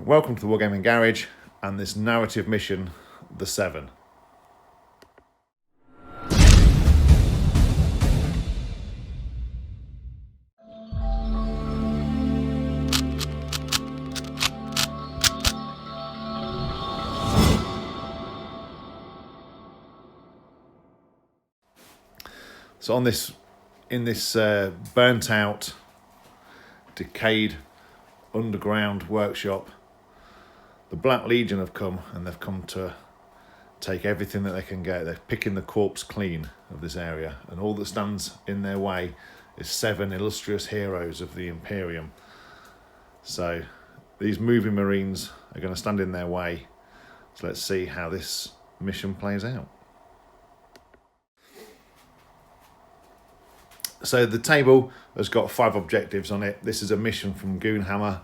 Welcome to the Wargaming Garage and this narrative mission, The Seven. So in this burnt out, decayed underground workshop, the Black Legion have come, and they've come to take everything that they can get. They're picking the corpse clean of this area, and all that stands in their way is 7 illustrious heroes of the Imperium. So these moving marines are going to stand in their way. So let's see how this mission plays out. So the table has got 5 objectives on it. This is a mission from Goonhammer,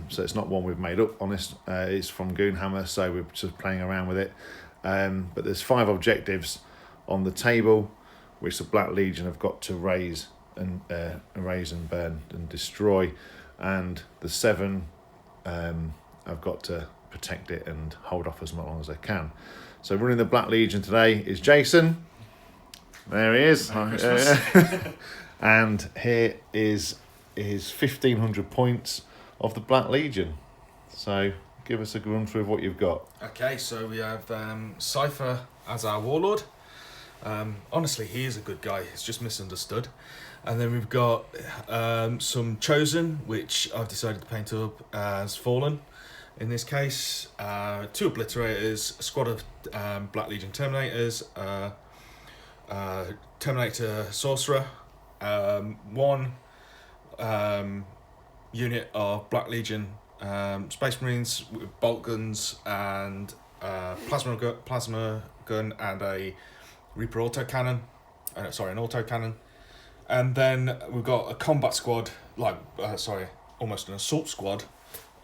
so it's not one we've made up, honest. It's from Goonhammer, so we're just playing around with it. But there's 5 objectives on the table, which the Black Legion have got to raise and burn and destroy, and the 7 have got to protect it and hold off as long as they can. So running the Black Legion today is Jason. There he is. And here is 1,500 points of the Black Legion. So give us a run through of what you've got. Okay, so we have Cypher as our warlord. Honestly, he is a good guy. He's just misunderstood. And then we've got some Chosen, which I've decided to paint up as Fallen. In this case, 2 Obliterators, a squad of Black Legion Terminators, Terminator Sorcerer, 1 unit of Black Legion Space Marines with bolt guns and plasma gun and a Reaper autocannon, an autocannon, and then we've got a combat squad, almost an assault squad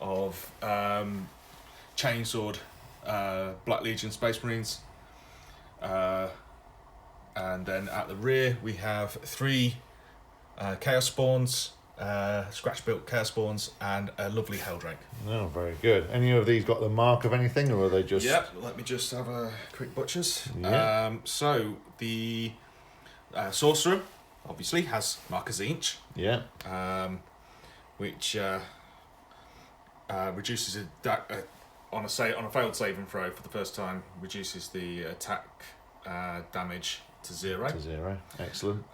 of chainsword Black Legion Space Marines. And then at the rear we have 3 Chaos Spawns, scratch-built Chaos Spawns, and a lovely Helldrake. Oh, very good. Any of these got the mark of anything, or are they just... Yep, let me just have a quick butchers. Yeah. So the Sorcerer, obviously, has Marker Zinch. Yeah. Which reduces on a failed saving throw for the first time, reduces the attack damage to 0. To 0, excellent.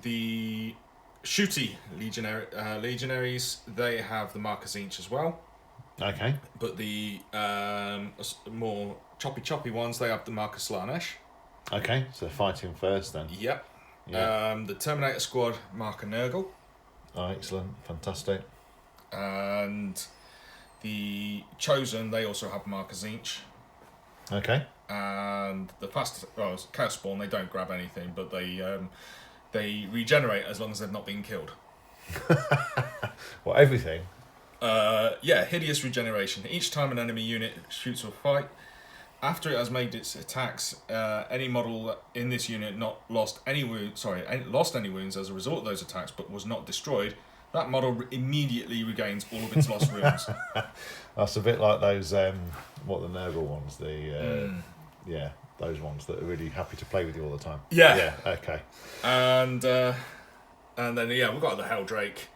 The shooty legionaries, they have the Marker Zinch as well. Okay. But the more choppy ones, they have the Marker Slanesh. Okay, so fighting first then. Yep. Yeah. The Terminator squad, Marker Nurgle. Oh, excellent, fantastic. And the Chosen, they also have Marker Zinch. Okay. And the Chaos Spawn, they don't grab anything, but they regenerate as long as they've not been killed. Well, everything? Yeah, hideous regeneration. Each time an enemy unit shoots or fight, after it has made its attacks, any model in this unit lost any wounds as a result of those attacks, but was not destroyed. That model immediately regains all of its lost wounds. That's a bit like those, what the Nurgle ones, yeah, those ones that are really happy to play with you all the time. Yeah. Yeah, okay. And then we've got the Helldrake.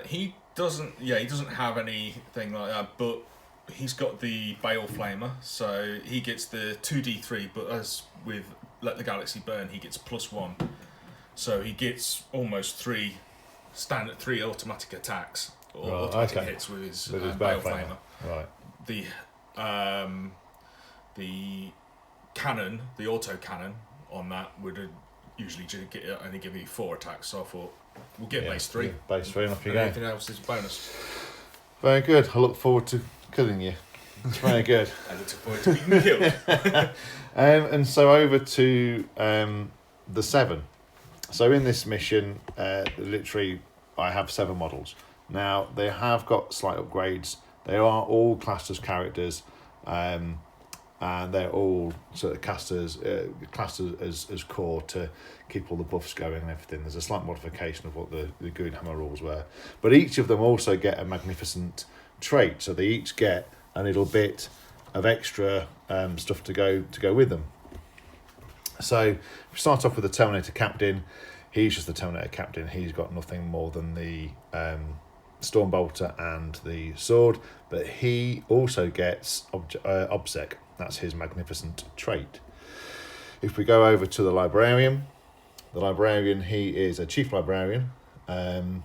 He doesn't have anything like that, but he's got the Bale Flamer, so he gets the 2d3, but as with Let the Galaxy Burn, he gets +1. So he gets almost 3 automatic attacks or automatic hits with his Bale Flamer. Right. The cannon, the auto cannon on that would usually only give you 4 attacks. So I thought we'll get base 3. Yeah, base 3 and off you go. Anything else is a bonus. Very good. I look forward to killing you. It's very good. I look forward to being killed. And so over to the 7. So in this mission, literally, I have 7 models. Now, they have got slight upgrades. They are all classed as characters, and they're all sort of classed as core to keep all the buffs going and everything. There's a slight modification of what the Goonhammer rules were. But each of them also get a magnificent trait, so they each get a little bit of extra stuff to go with them. So if we start off with the Terminator Captain, he's just the Terminator Captain. He's got nothing more than the Stormbolter and the sword, but he also gets Obsec. That's his magnificent trait. If we go over to the Librarian, he is a Chief Librarian, and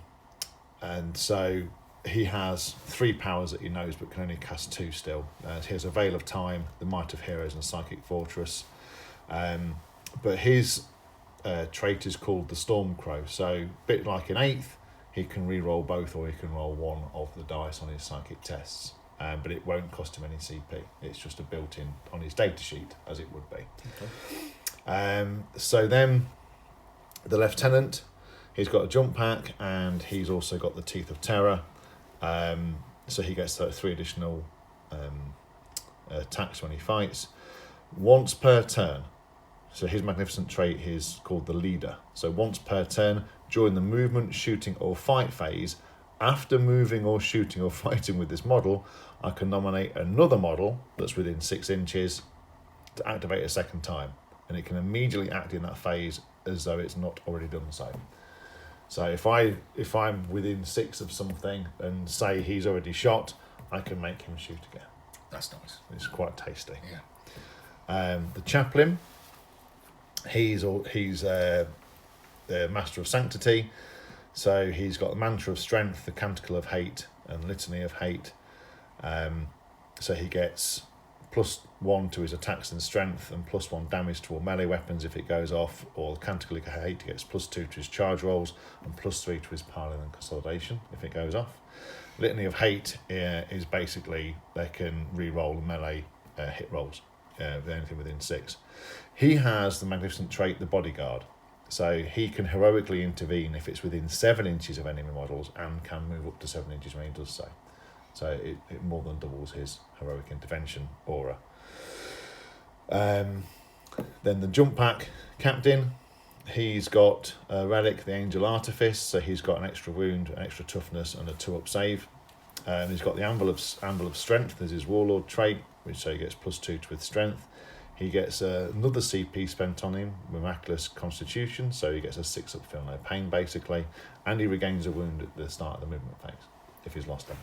so he has 3 powers that he knows but can only cast 2 still. He has a Veil of Time, the Might of Heroes, and Psychic Fortress. But his trait is called the Stormcrow. So a bit like in 8th, he can re-roll both, or he can roll 1 of the dice on his psychic tests. But it won't cost him any CP. It's just a built-in on his data sheet, as it would be. Okay. So then the Lieutenant, he's got a jump pack, and he's also got the Teeth of Terror. So he gets 3 additional attacks when he fights. Once per turn. So his magnificent trait is called the Leader. So once per turn, during the movement, shooting or fight phase, after moving or shooting or fighting with this model, I can nominate another model that's within 6 inches to activate a second time. And it can immediately act in that phase as though it's not already done so. So if I'm within 6 of something and say he's already shot, I can make him shoot again. That's nice. It's quite tasty. Yeah. The Chaplain, he's the Master of Sanctity. So he's got the Mantra of Strength, the Canticle of Hate, and Litany of Hate. So he gets +1 to his attacks and strength, and +1 damage to all melee weapons if it goes off, or the Canticle of Hate gets +2 to his charge rolls, and +3 to his piling and consolidation if it goes off. Litany of Hate is basically they can re-roll melee hit rolls, anything within 6. He has the magnificent trait, the Bodyguard. So he can heroically intervene if it's within 7 inches of enemy models, and can move up to 7 inches when he does so. So it more than doubles his heroic intervention aura. Then the Jump Pack Captain, he's got a relic, the Angel Artifice, so he's got an extra wound, an extra toughness, and a 2-up save. He's got the Anvil of Strength as his Warlord trait, which so he gets +2 to his strength. He gets another CP spent on him, Miraculous Constitution, so he gets a 6-up feel no pain basically, and he regains a wound at the start of the movement phase if he's lost any.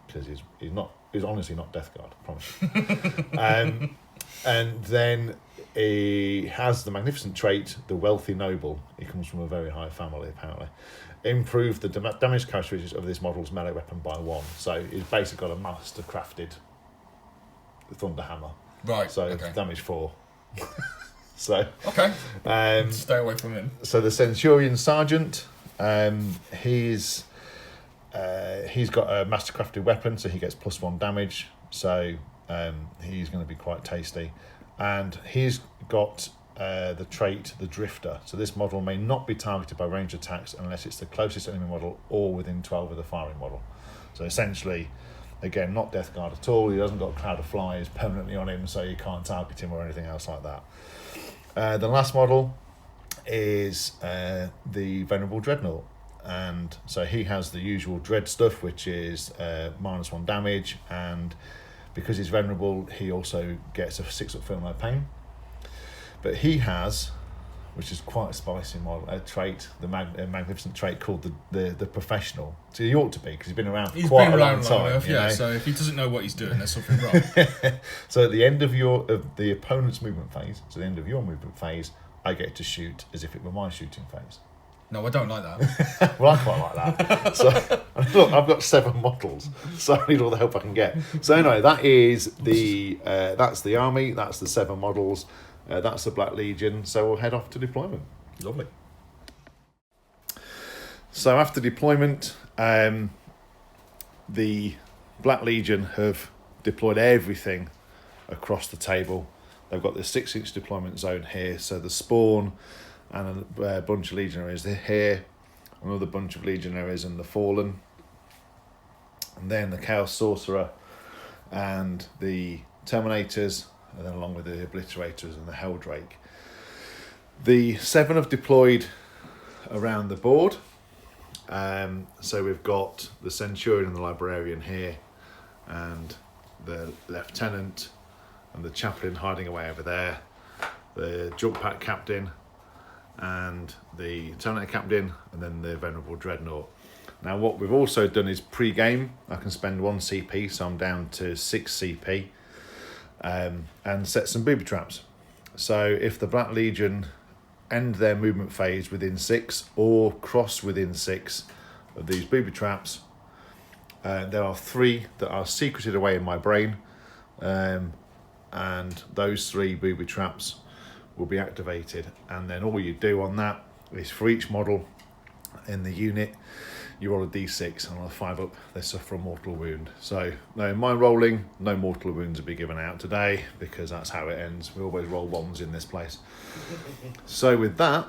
Because he's honestly not Death Guard, I promise. And then he has the magnificent trait, the Wealthy Noble. He comes from a very high family, apparently. Improve the damage characteristics of this model's melee weapon by 1. So he's basically got a master crafted Thunder Hammer. Right. So okay. damage 4. So okay. Stay away from him. So the Centurion Sergeant, he's got a mastercrafted weapon, so he gets +1 damage. So he's going to be quite tasty, and he's got the trait, the Drifter. So this model may not be targeted by ranged attacks unless it's the closest enemy model or within 12 of the firing model. So essentially, again, not Death Guard at all. He hasn't got a cloud of flies permanently on him, so you can't target him or anything else like that. The last model is the Venerable Dreadnought. And so he has the usual dread stuff, which is -1 damage, and because he's venerable, he also gets a 6-up feel no pain. But he has, which is quite a spicy model, a trait, the magnificent trait called the Professional. So he ought to be, because he's been around for quite a long time. Enough, yeah. So if he doesn't know what he's doing, there's something wrong. So at the end of the opponent's movement phase, so the end of your movement phase, I get to shoot as if it were my shooting phase. No, I don't like that. Well, I quite like that. So look, I've got 7 models, so I need all the help I can get. So anyway, that is that's the army. That's the 7 models. That's the Black Legion. So we'll head off to deployment. Lovely. So after deployment, the Black Legion have deployed everything across the table. They've got the 6-inch deployment zone here. So the spawn and a bunch of legionaries here, another bunch of legionaries and the Fallen, and then the Chaos Sorcerer and the Terminators, and then along with the Obliterators and the Helldrake. The 7 have deployed around the board. So we've got the Centurion and the Librarian here, and the Lieutenant and the Chaplain hiding away over there, the Jump Pack Captain and the Terminator Captain, and then the Venerable Dreadnought. Now what we've also done is pre-game, I can spend 1 CP, so I'm down to 6 CP, and set some booby traps. So if the Black Legion end their movement phase within 6 or cross within 6 of these booby traps, there are 3 that are secreted away in my brain, and those 3 booby traps will be activated. And then all you do on that is for each model in the unit, you roll a d6, and on a 5 up they suffer a mortal wound. So no, in my rolling, no mortal wounds will be given out today, because that's how it ends. We always roll 1s in this place. So with that,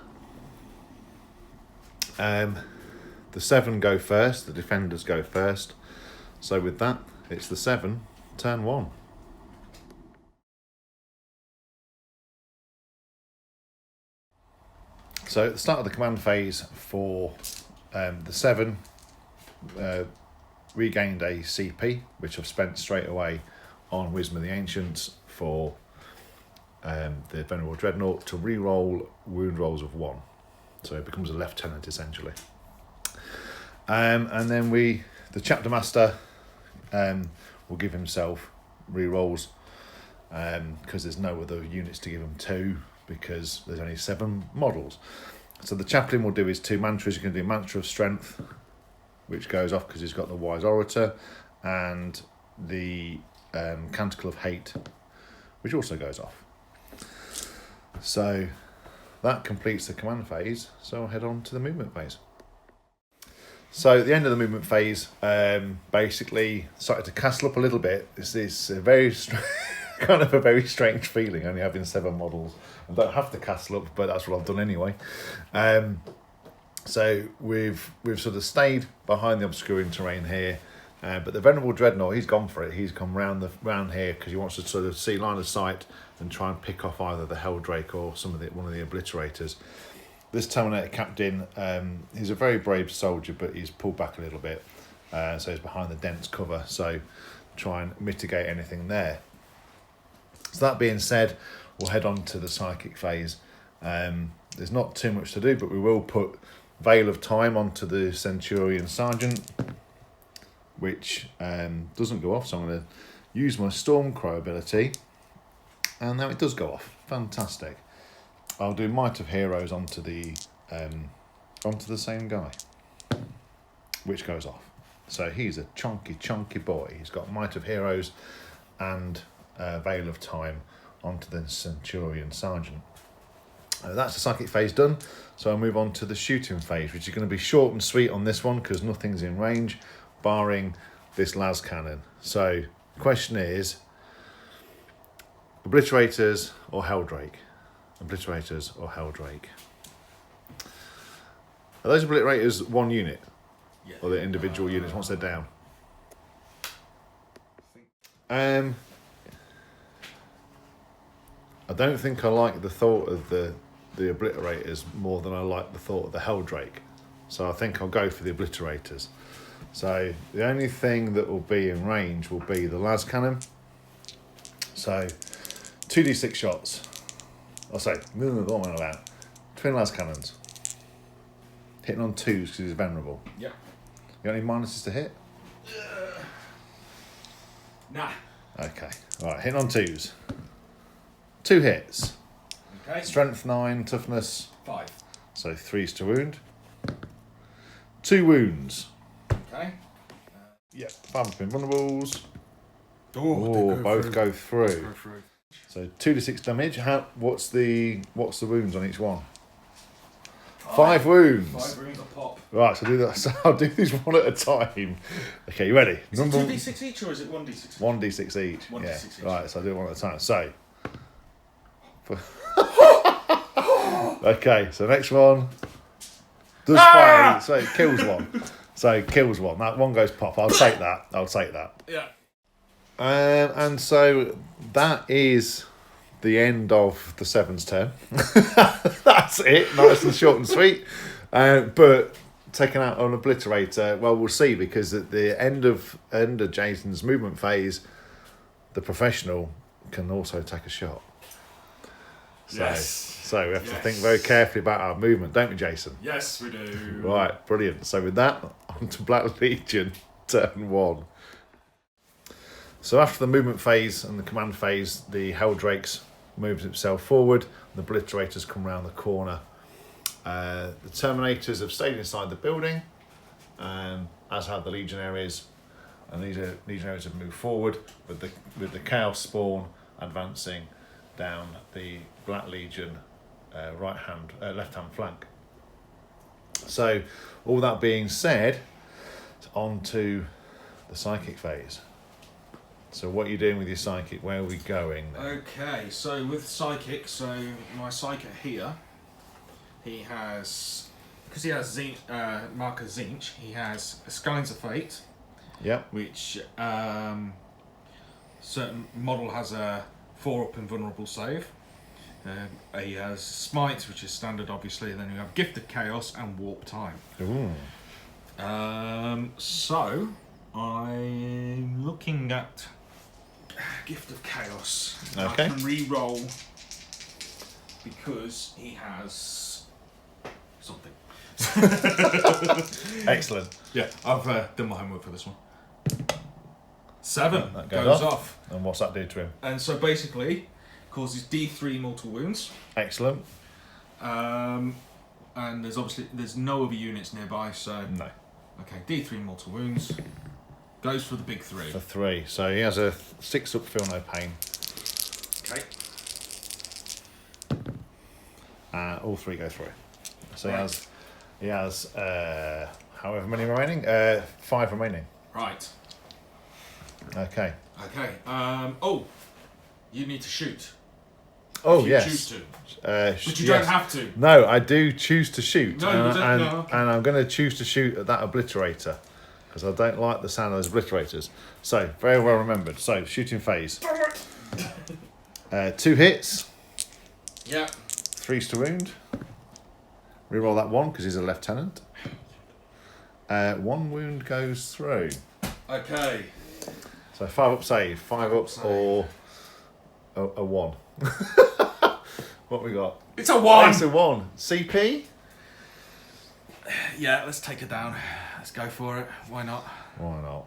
the 7 go first, the defenders go first. So with that, it's the 7, turn 1. So at the start of the command phase for the 7, regained a CP, which I've spent straight away on Wisdom of the Ancients for the Venerable Dreadnought to re-roll wound rolls of 1. So it becomes a lieutenant essentially. And then the Chapter Master will give himself re-rolls, because there's no other units to give him to, because there's only 7 models. So the Chaplain will do his 2 mantras. You can do Mantra of Strength, which goes off because he's got the Wise Orator, and the Canticle of Hate, which also goes off. So that completes the command phase. So I'll head on to the movement phase. So at the end of the movement phase, basically started to castle up a little bit. This is a very kind of a very strange feeling, only having 7 models. I don't have to castle up, but that's what I've done anyway. So we've sort of stayed behind the obscuring terrain here, but the Venerable Dreadnought, he's gone for it. He's come round here because he wants to sort of see line of sight and try and pick off either the Helldrake or one of the Obliterators. This Terminator Captain, he's a very brave soldier, but he's pulled back a little bit, so he's behind the dense cover. So try and mitigate anything there. So that being said, we'll head on to the psychic phase. There's not too much to do, but we will put Veil of Time onto the Centurion Sergeant, which doesn't go off. So I'm going to use my Stormcrow ability, and now it does go off. Fantastic. I'll do Might of Heroes onto the same guy, which goes off. So he's a chunky boy. He's got Might of Heroes and Veil of Time onto the Centurion Sergeant. That's the psychic phase done. So I'll move on to the shooting phase, which is going to be short and sweet on this one because nothing's in range, barring this las cannon. So the question is, Obliterators or Helldrake? Obliterators or Helldrake? Are those Obliterators 1 unit? Yeah. Or the individual units once they're down? I don't think I like the thought of the Obliterators more than I like the thought of the Helldrake. So I think I'll go for the Obliterators. So the only thing that will be in range will be the las cannon. So 2d6 shots. I'll say, what am I about? Twin las cannons. Hitting on 2s because he's venerable. Yeah. You got any minuses to hit? Nah. Okay. Alright, hitting on 2s. 2 hits. Okay. Strength 9, toughness 5. So 3s to wound. 2 wounds. Okay. Yep. 5 up invulnerables. Oh, both go through. So 2d6 damage. What's the wounds on each one? 5 wounds. 5 wounds a pop. Right, so do that. So I'll do these one at a time. Okay, you ready? Is it 2d6 each or is it 1d6? 1d6 each. 1d6 yeah. each. Right, so I'll do it one at a time. So. Okay, so next one does fire, so it kills one. That one goes pop. I'll take that. Yeah. And so that is the end of the 7's turn. That's it. Nice and short and sweet. But taken out an obliterator. Well, we'll see, because at the end of Jason's movement phase, the professional can also take a shot. So we have to think very carefully about our movement, don't we, Jason? Yes, we do. Right, brilliant. So with that, on to Black Legion, turn 1. So after the movement phase and the command phase, the Helldrakes moves itself forward, and the obliterators come round the corner. The Terminators have stayed inside the building, as have the Legionaries, and these Legionaries have moved forward with the Chaos Spawn advancing down the Black Legion left-hand flank. So, all that being said, on to the Psychic phase. So what are you doing with your Psychic? Where are we going then? Okay, so with Psychic, my Psychic here, he has, because he has Marker Zinch, he has a Skyline's of Fate. Yep. Which certain model has a 4-up invulnerable save. He has Smite, which is standard, obviously, and then you have Gift of Chaos and Warp Time. Ooh. So I'm looking at Gift of Chaos. Okay. I can re-roll because he has something. Excellent. Yeah, I've done my homework for this one. 7 That goes off. And what's that do to him? And so basically, causes D3 mortal wounds. Excellent. And there's no other units nearby, so No. okay, D3 mortal wounds. Goes for the big 3. For 3. So he has a 6-up feel no pain. Okay. All 3 go through. So Right. he has however many remaining? 5 remaining. Right. Okay. Okay. You need to shoot. Oh, if you yes. choose to. But you yes. don't have to. No, I do choose to shoot. No, you don't. No, okay. And I'm going to choose to shoot at that obliterator, because I don't like the sound of those obliterators. So, very well remembered. So, shooting phase. 2 hits. Yeah. 3's to wound. Reroll that 1 because he's a lieutenant. 1 wound goes through. Okay. So 5-up save. 5-up or a 1. What we got? It's a 1! It's a 1. CP? Yeah, let's take it down. Let's go for it. Why not? Why not?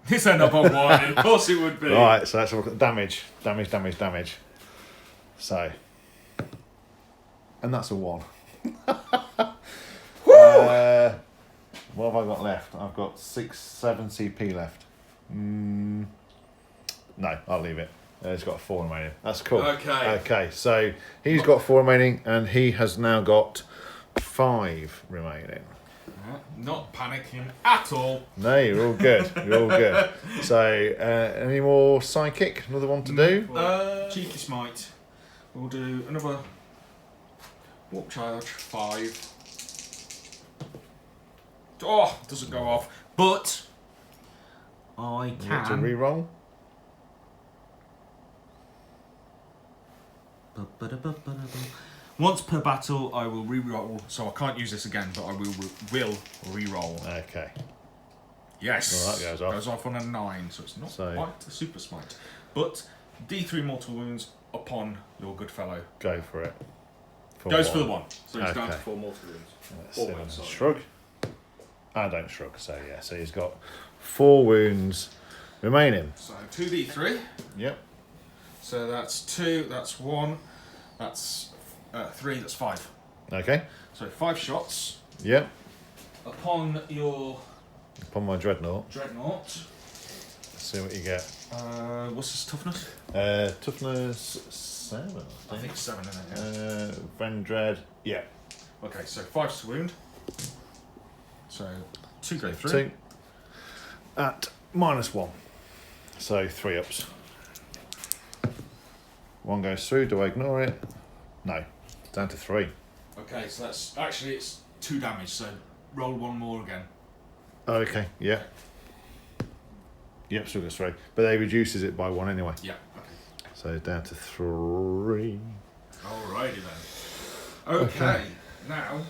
This end up on 1. Of course it would be. Right, so let's have a look at damage. Damage. So. And that's a 1. What have I got left? I've got 7 CP left. No, I'll leave it. He's got 4 remaining. That's cool. Okay, so he's got 4 remaining, and he has now got 5 remaining. Not panicking at all. No, you're all good. So, any more Psychic? Another one to do? Cheeky Smite. We'll do another Warp Charge, 5. Oh, doesn't go off. But I You need to can. re-roll? Once per battle, I will re-roll. So I can't use this again, but I will re-roll. Okay. Yes. Well, that goes off. Goes off on a 9, so it's not quite a super smite. But D3 mortal wounds upon your good fellow. Go for it. Goes for the 1. So he's down to Okay. 4 mortal wounds. Let's 4 see wounds, if I sorry. shrug. I don't shrug, so yeah. So he's got 4 wounds remaining. So 2D3. Yep. So that's 2, that's 1, that's 3, that's 5. Okay. So 5 shots Yep. upon your Upon my dreadnought. dreadnought. Let's see what you get. What's his toughness? Toughness 7. I think 7 in it, yeah. Vendread. Yeah. Okay, so 5 to wound. So 2 go through. 2. At -1. So 3 ups. 1 goes through. Do I ignore it? No. Down to 3. Okay, so that's actually it's 2 damage. So roll 1 more again. Oh, okay. Yeah. Yep, still goes through. But they reduces it by 1 anyway. Yeah. Okay. So down to 3. Alrighty then. Okay. Now,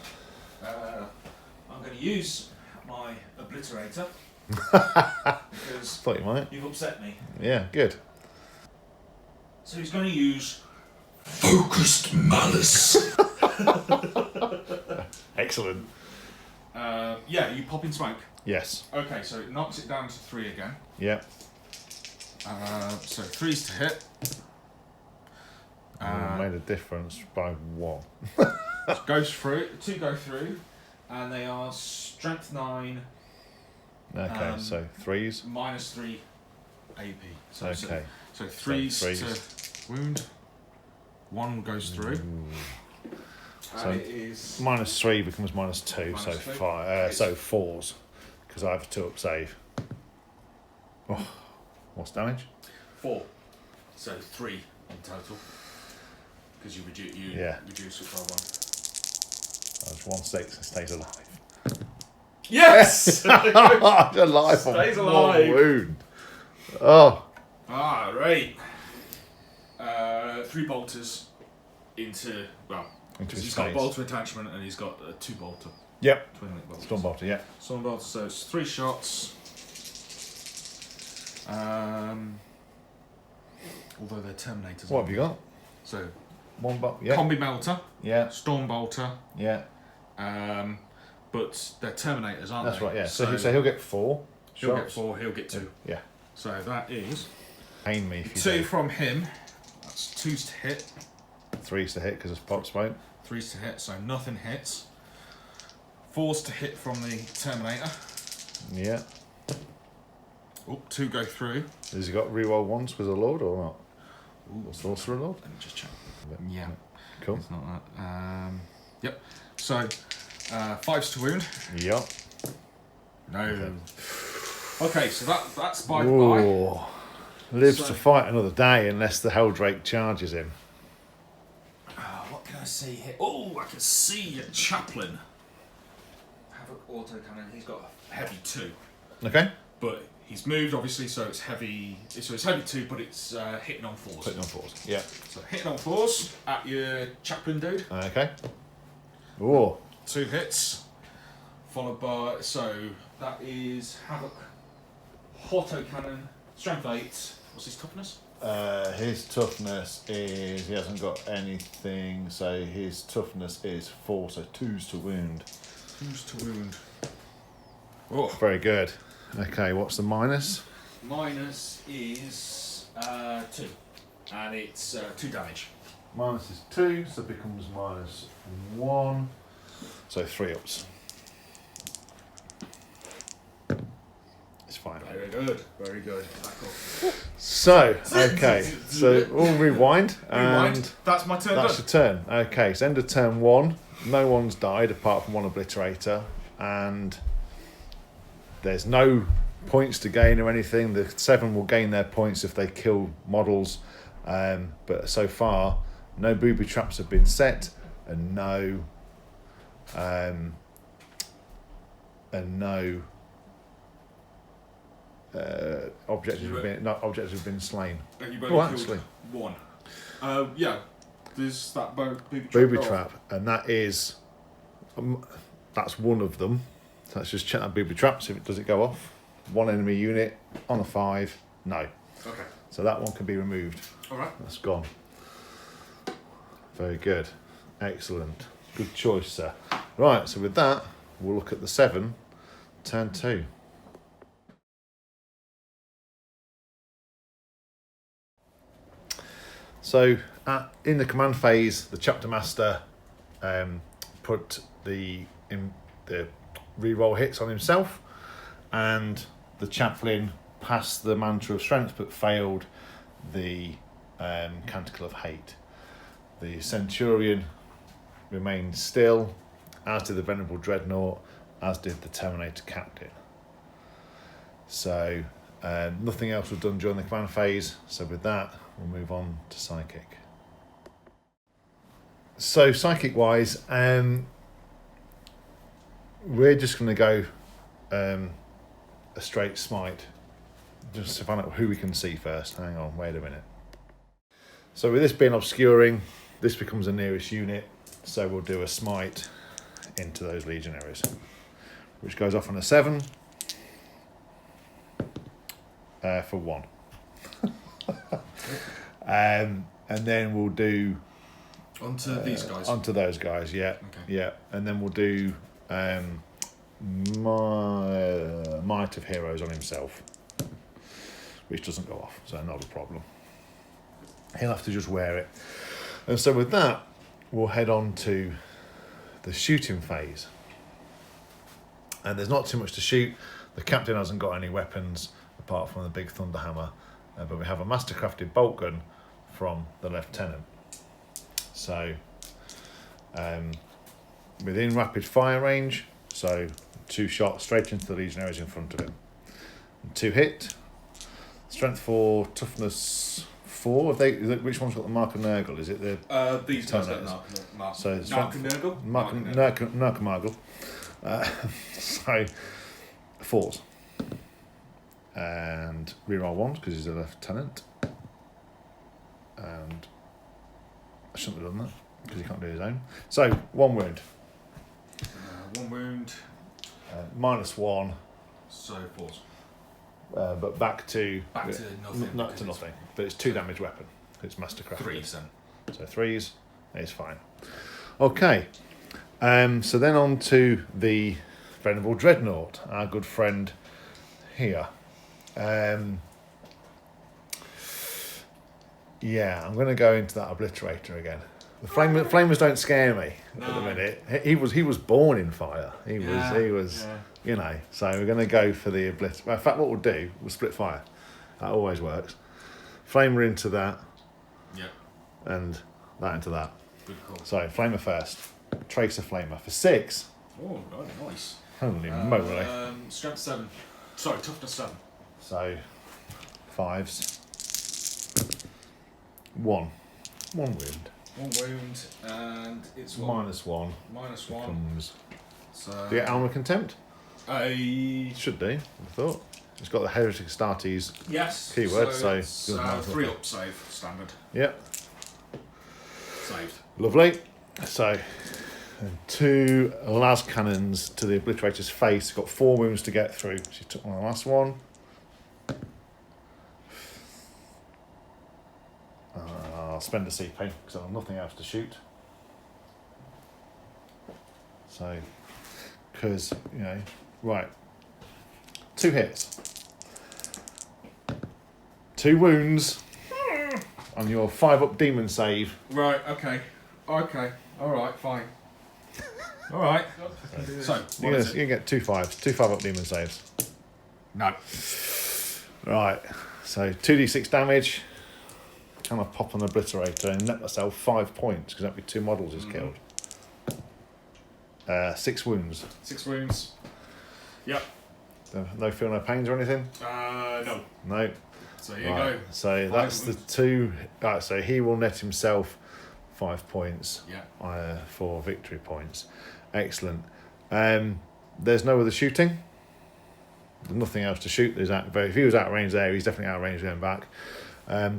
I'm going to use my obliterator because Thought you might. you've upset me. Yeah, good. So he's going to use focused malice. Excellent. Yeah, you pop in smoke. Yes. Okay, so it knocks it down to 3 again. Yeah. So 3's to hit. Made a difference by 1. Goes through. 2 go through, and they are strength 9. Okay, so 3s. -3 AP. So, Okay. So 3's So to wound. 1 goes through. So And it is -3 becomes -2, so -2. 5. So 4s, because I have a 2-up save. Oh, what's damage? 4. So 3 in total. Because you reduce it by 1. That's 1/6 and stays alive. Yes! Alive from Stays 1 alive. wound. Oh. Right. 3 bolters into, well, Into because his he's got a face. bolter attachment and he's got a 2 bolter. Yep. Twin link bolters. Storm bolter, yeah. Storm bolter, so it's 3 shots. Although they're terminators. What have you got? So, 1 bolt, yeah. combi melter, Yeah, storm bolter, yeah. but they're terminators, aren't That's they? right, yeah. So he'll get 4 he'll get shots. 4, he'll get 2. Yeah. So that is Pain me if you 2 do. from him. That's 2's to hit, 3's to hit because it's pop smoke. 3's to hit, so nothing hits. 4's to hit from the Terminator. Yeah. Oh, 2 go through. Has he got reroll once because of Lord or not? Or Sorcerer Lord? Let me just check. Yeah, Cool. it's not that. Yep. So, 5's to wound. Yep. No. Okay, so that's by. Ooh. Lives So- to fight another day unless the Helldrake charges him. What can I see here? Oh, I can see a chaplain. Havoc autocannon. He's got a heavy 2, Okay. but he's moved obviously, so it's heavy. So it's heavy 2, but it's hitting on 4s. Putting on 4s. Yeah. So hitting on 4s at your chaplain dude. Okay. Ooh. 2 hits, followed by, so that is Havoc, autocannon, strength 8. What's his toughness? His toughness is, he hasn't got anything, so his toughness is 4, so 2's to wound. 2's to wound. Oh. Very good. Okay, what's the minus? Minus is 2, and it's 2 damage. Minus is 2, so it becomes -1. So 3 ups. It's fine. Very good, very good. Cool. So, okay, so we'll rewind. Rewind. And That's my turn. that's Done. your turn. Okay, so end of turn 1. No one's died apart from 1 obliterator, and there's no points to gain or anything. The 7 will gain their points if they kill models, but so far no booby traps have been set, and no objectives have been slain. And you've Oh, only actually. killed 1. Yeah, there's that booby trap. Booby roll. trap, and that is that's one of them. So let's just check that booby trap. See if it does it go off. 1 enemy unit on a 5. No. Okay. So that one can be removed. All right. That's gone. Very good. Excellent. Good choice, sir. Right, so with that, we'll look at the 7, turn 2. So in the command phase, the chapter master put the reroll hits on himself, and the chaplain passed the mantra of strength but failed the canticle of hate. The centurion remained still, as did the venerable dreadnought, as did the Terminator captain. So nothing else was done during the command phase, so with that we'll move on to psychic. So psychic wise, we're just going to go a straight smite, just to find out who we can see first. Hang on, wait a minute. So with this being obscuring, this becomes the nearest unit, so we'll do a smite into those legionaries. which goes off on a 7 for 1. And then we'll do onto these guys. Onto those guys, yeah. Okay. Yeah. And then we'll do my Might of Heroes on himself, which doesn't go off, so not a problem. He'll have to just wear it. And so with that, we'll head on to the shooting phase. And there's not too much to shoot. The captain hasn't got any weapons apart from the big Thunderhammer, but we have a mastercrafted bolt gun from the lieutenant. So within rapid fire range, so 2 shots straight into the legionaries in front of him. 2 hit. Strength 4, toughness 4. Which one's got the mark of Nurgle? Is it the these guys got mark? So Nurgle? Nurgle. So 4s. And reroll 1 because he's a lieutenant. And I shouldn't have done that because he can't do his own. So 1 wound. 1 wound. -1. So 4s. But back to nothing. Not to nothing. But it's 2 damage weapon. It's mastercraft. 3s then. So 3s is fine. Okay. So then on to the Venerable Dreadnought, our good friend here. Yeah, I'm going to go into that Obliterator again. The flamers don't scare me at the minute. He was born in fire. He was. You know. So we're going to go for the Obliterator. In fact, what we'll do, we'll split fire. That always works. Flamer into that. Yeah. And that into that. Good call. So Flamer first. Tracer Flamer for 6. Oh, God, nice. Holy moly. Strength 7. Sorry, toughness 7. So 5s. 1 wound. 1 wound, and it's -1. -1. Becomes. So Do you get Armor Contempt? I Should do, I thought. It's got the Heretic Astartes yes. keyword, so it's, good amount of 3 up save standard. Yep. Saved. Lovely. So, and 2 las cannons to the Obliterator's face. Got 4 wounds to get through. She took my last one. I'll spend a CP because I've nothing else to shoot. So, because, right. 2 hits. 2 wounds on your 5-up demon save. Right, okay. Alright, fine. Alright. So, You can get 2 5s, 2 5-up demon saves. No. Right, so 2d6 damage. Can I pop an Obliterator and net myself 5 points because that'd be 2 models is killed. 6 wounds. 6 wounds. Yep. No feel, no pains or anything? No. No. So here you go. So 5 that's the wounds. 2. Right, so he will net himself 5 points Yeah. for victory points. Excellent. There's no other shooting. There's nothing else to shoot. If he was out of range there, he's definitely out of range going back.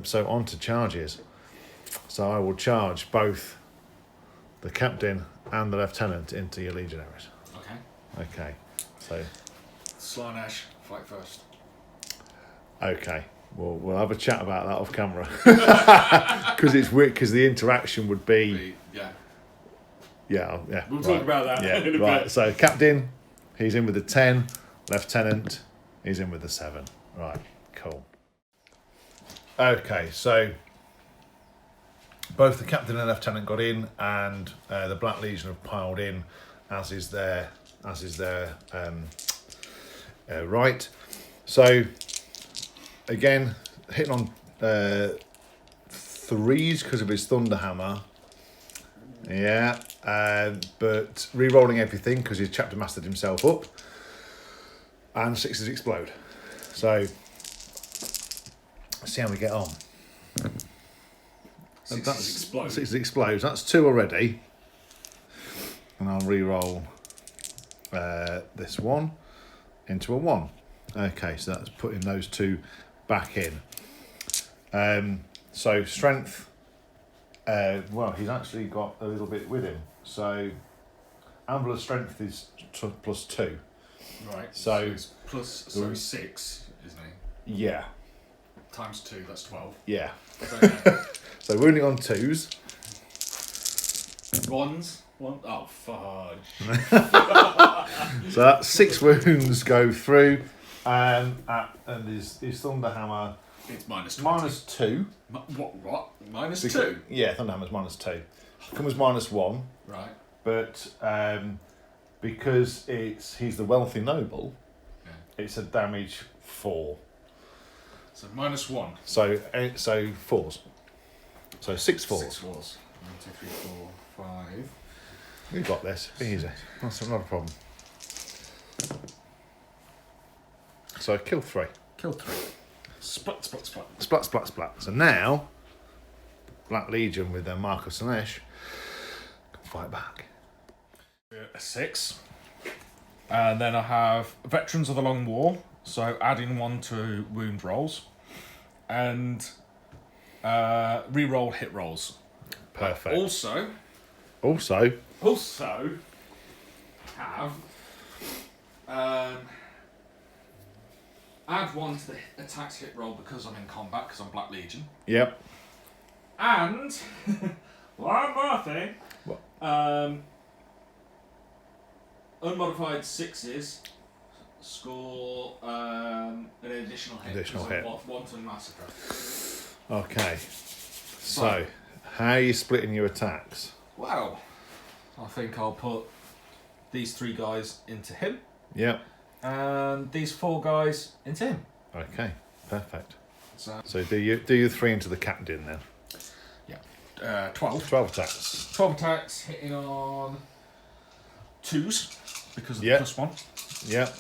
So on to charges. So I will charge both the captain and the lieutenant into your legionaries. Okay. So Slaanesh, fight first. okay. We'll have a chat about that off camera because it's weird because the interaction would be yeah. We'll talk about that in a right. bit. So captain, he's in with the 10. Lieutenant, he's in with the 7. Right. Cool. Okay, so both the captain and lieutenant got in, and the Black Legion have piled in, as is their right. So again, hitting on 3s because of his Thunderhammer. Yeah, but re-rolling everything because his chapter mastered himself up, and 6s explode. So. See how we get on. 6s explodes. That's 2 already. And I'll re-roll this one into a 1. Okay, so that's putting those 2 back in. So strength. He's actually got a little bit with him. So Ambler's strength is +2. Right. So it's plus 6, isn't he? yeah, Times 2, that's 12. yeah. So, yeah. So wounding on 2s. Ones. Oh, fudge. So that's 6 wounds go through, and his Thunderhammer It's minus 20. -2. What? Minus 2? Yeah, Thunderhammer's -2. Comes -1, Right. but because he's the wealthy noble, it's a damage 4. So -1. So 4s. So 6 4s. 6 4s. 1, 2, 3, 4, 5. You got this. Be easy. That's not a problem. So kill 3. Kill 3. Splat, splat, splat. Splat, splat, splat. So now, Black Legion with their Mark of Slanesh can fight back. A 6. And then I have Veterans of the Long War, so adding 1 to wound rolls. And re-roll hit rolls. Perfect. Also have add 1 to the attacks hit roll because I'm in combat, because I'm Black Legion. Yep. And one more thing. What? Unmodified 6s score an additional hit. Additional hit. Wanton massacre. Okay. So, how are you splitting your attacks? Well, I think I'll put these 3 guys into him. Yep. And these 4 guys into him. Okay. Perfect. So do your 3 into the captain then. yeah, 12. 12 attacks. 12 attacks hitting on 2s because of the Yep. +1. Yep.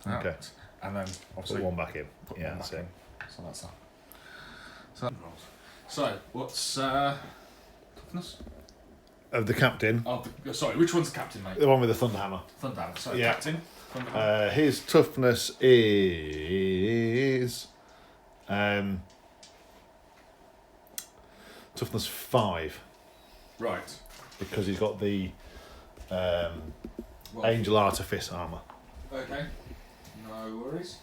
Okay. And then Put obviously 1 back in. put Yeah, one that's back it. in. So that's that. So what's toughness? Of the captain, Sorry, which one's the captain, mate? the one with the Thunderhammer. Thunderhammer. So Yeah. captain. Thunderhammer. His toughness is toughness 5 Right. because he's got the Well, Angel Artifice armor. Okay. No worries.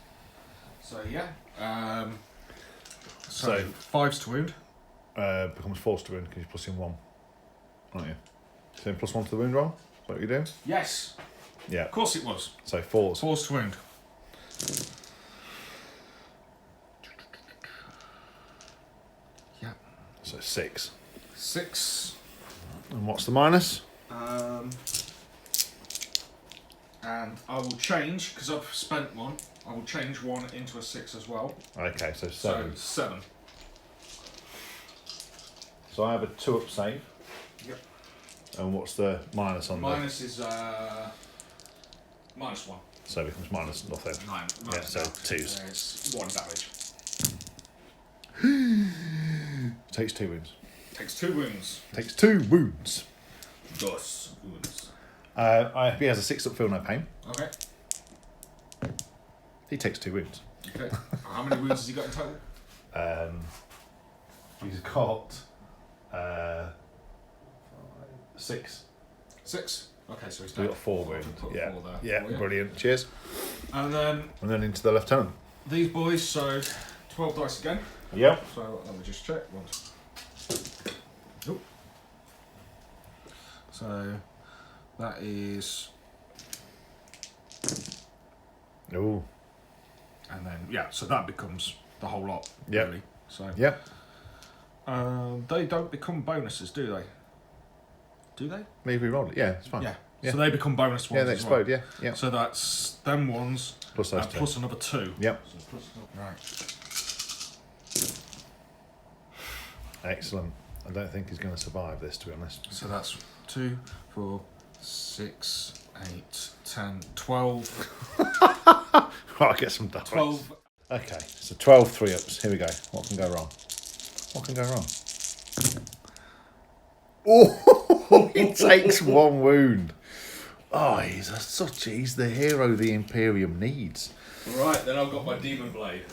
So yeah. So 5s to wound. Becomes forced to wound because you're plusing 1, aren't you? So then +1 to the wound roll. Is that what you're doing? Yes. Yeah. Of course it was. So 4s. 4s to wound. Yeah. So 6. 6. And what's the minus? And I will change, because I've spent 1, I will change 1 into a 6 as well. Okay, so 7. So 7. So I have a 2-up save. Yep. And what's the minus on Minus is -1. So it becomes minus nothing. 9. Yeah, so 2s. It's 1 damage. Takes 2 wounds. Takes 2 wounds. Takes 2 wounds. Dos wounds. He has a 6-up feel no pain. Okay. He takes 2 wounds. Okay. How many wounds has he got in total? He's got 6. 6. Okay, so he's We've got 4 wounds. Put Yeah, 4 there yeah, for you. brilliant. Cheers. And then And then into the lieutenant. these boys, so 12 dice again. Yep. So let me just check. 1, 2. Nope. So that is, Ooh. and then yeah, so that becomes the whole lot. Yep. Really. So Yep. they don't become bonuses, do they? Do they? Maybe we roll it. Yeah, it's fine. Yeah. Yeah. So they become bonus ones. Yeah, they as well. explode. Yeah, yeah. So that's them ones Plus those and 2. plus another 2. Yep. So plus right. Excellent. I don't think he's going to survive this, to be honest. So that's 2, 4, 6, 8, 10, 12. Right, I'll get some dice. 12. Okay, so 12 3-ups. Here we go. What can go wrong? What can go wrong? Oh, he takes 1 wound. Oh, he's the hero the Imperium needs. Right, then I've got my demon blade.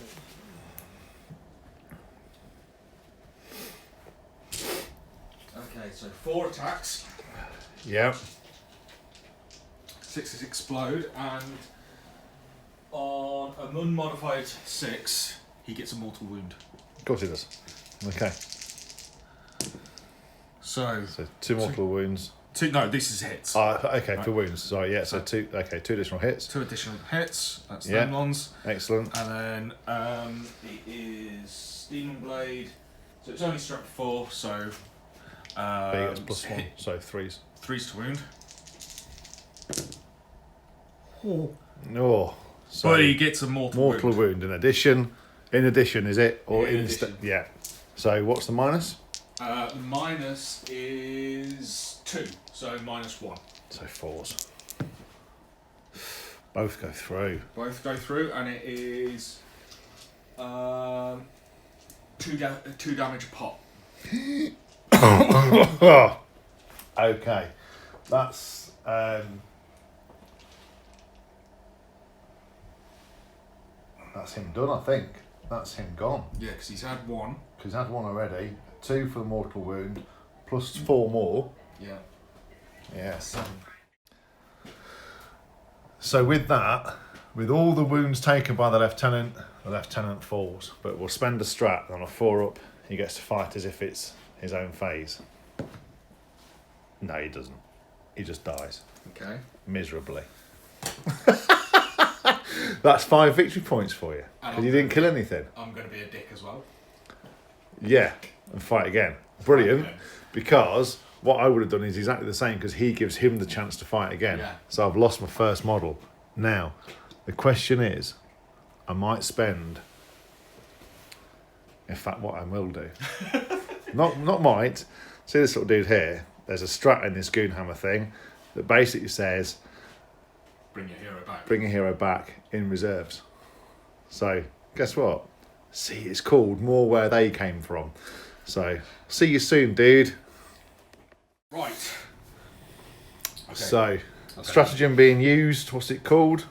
Okay, so 4 attacks. Yep. 6s explode, and on an unmodified 6, he gets a mortal wound. Of course he does. Okay. So 2 mortal wounds. No, this is hits. Okay, Right. for wounds. Sorry, yeah. So 2. Okay, 2 additional hits. 2 additional hits. That's Yeah. them ones. Excellent. And then it is Demon Blade. So it's only strength 4. So He gets +1. So 3s. 3s to wound. Oh. So But he gets a mortal wound in addition. In addition, is it? Or In instead? addition. Yeah. So what's the minus? The minus is 2, so -1. So 4s. Both go through. Both go through, and it is 2 damage a pop. Okay. That's him done, I think. That's him gone. Yeah, because he's had 1. Because he's had 1 already. 2 for the mortal wound, plus 4 more. Yeah. Yeah, 7. So with that, with all the wounds taken by the lieutenant falls. But we'll spend a strat on a 4-up. He gets to fight as if it's his own phase. No, he doesn't. He just dies. Okay. Miserably. That's 5 victory points for you. Because you didn't kill anything. I'm going to be a dick as well. Yeah, and fight again. Brilliant. Okay. Because what I would have done is exactly the same, because he gives him the chance to fight again. Yeah. So I've lost my first model. Now, the question is, I might spend, in fact, what I will do. not might. See this little dude here? There's a strat in this Goonhammer thing that basically says, Bring your hero back. bring a hero back in reserves. So, guess what? See, it's called more where they came from. So, see you soon, dude. Right. Okay. So, stratagem being used, what's it called?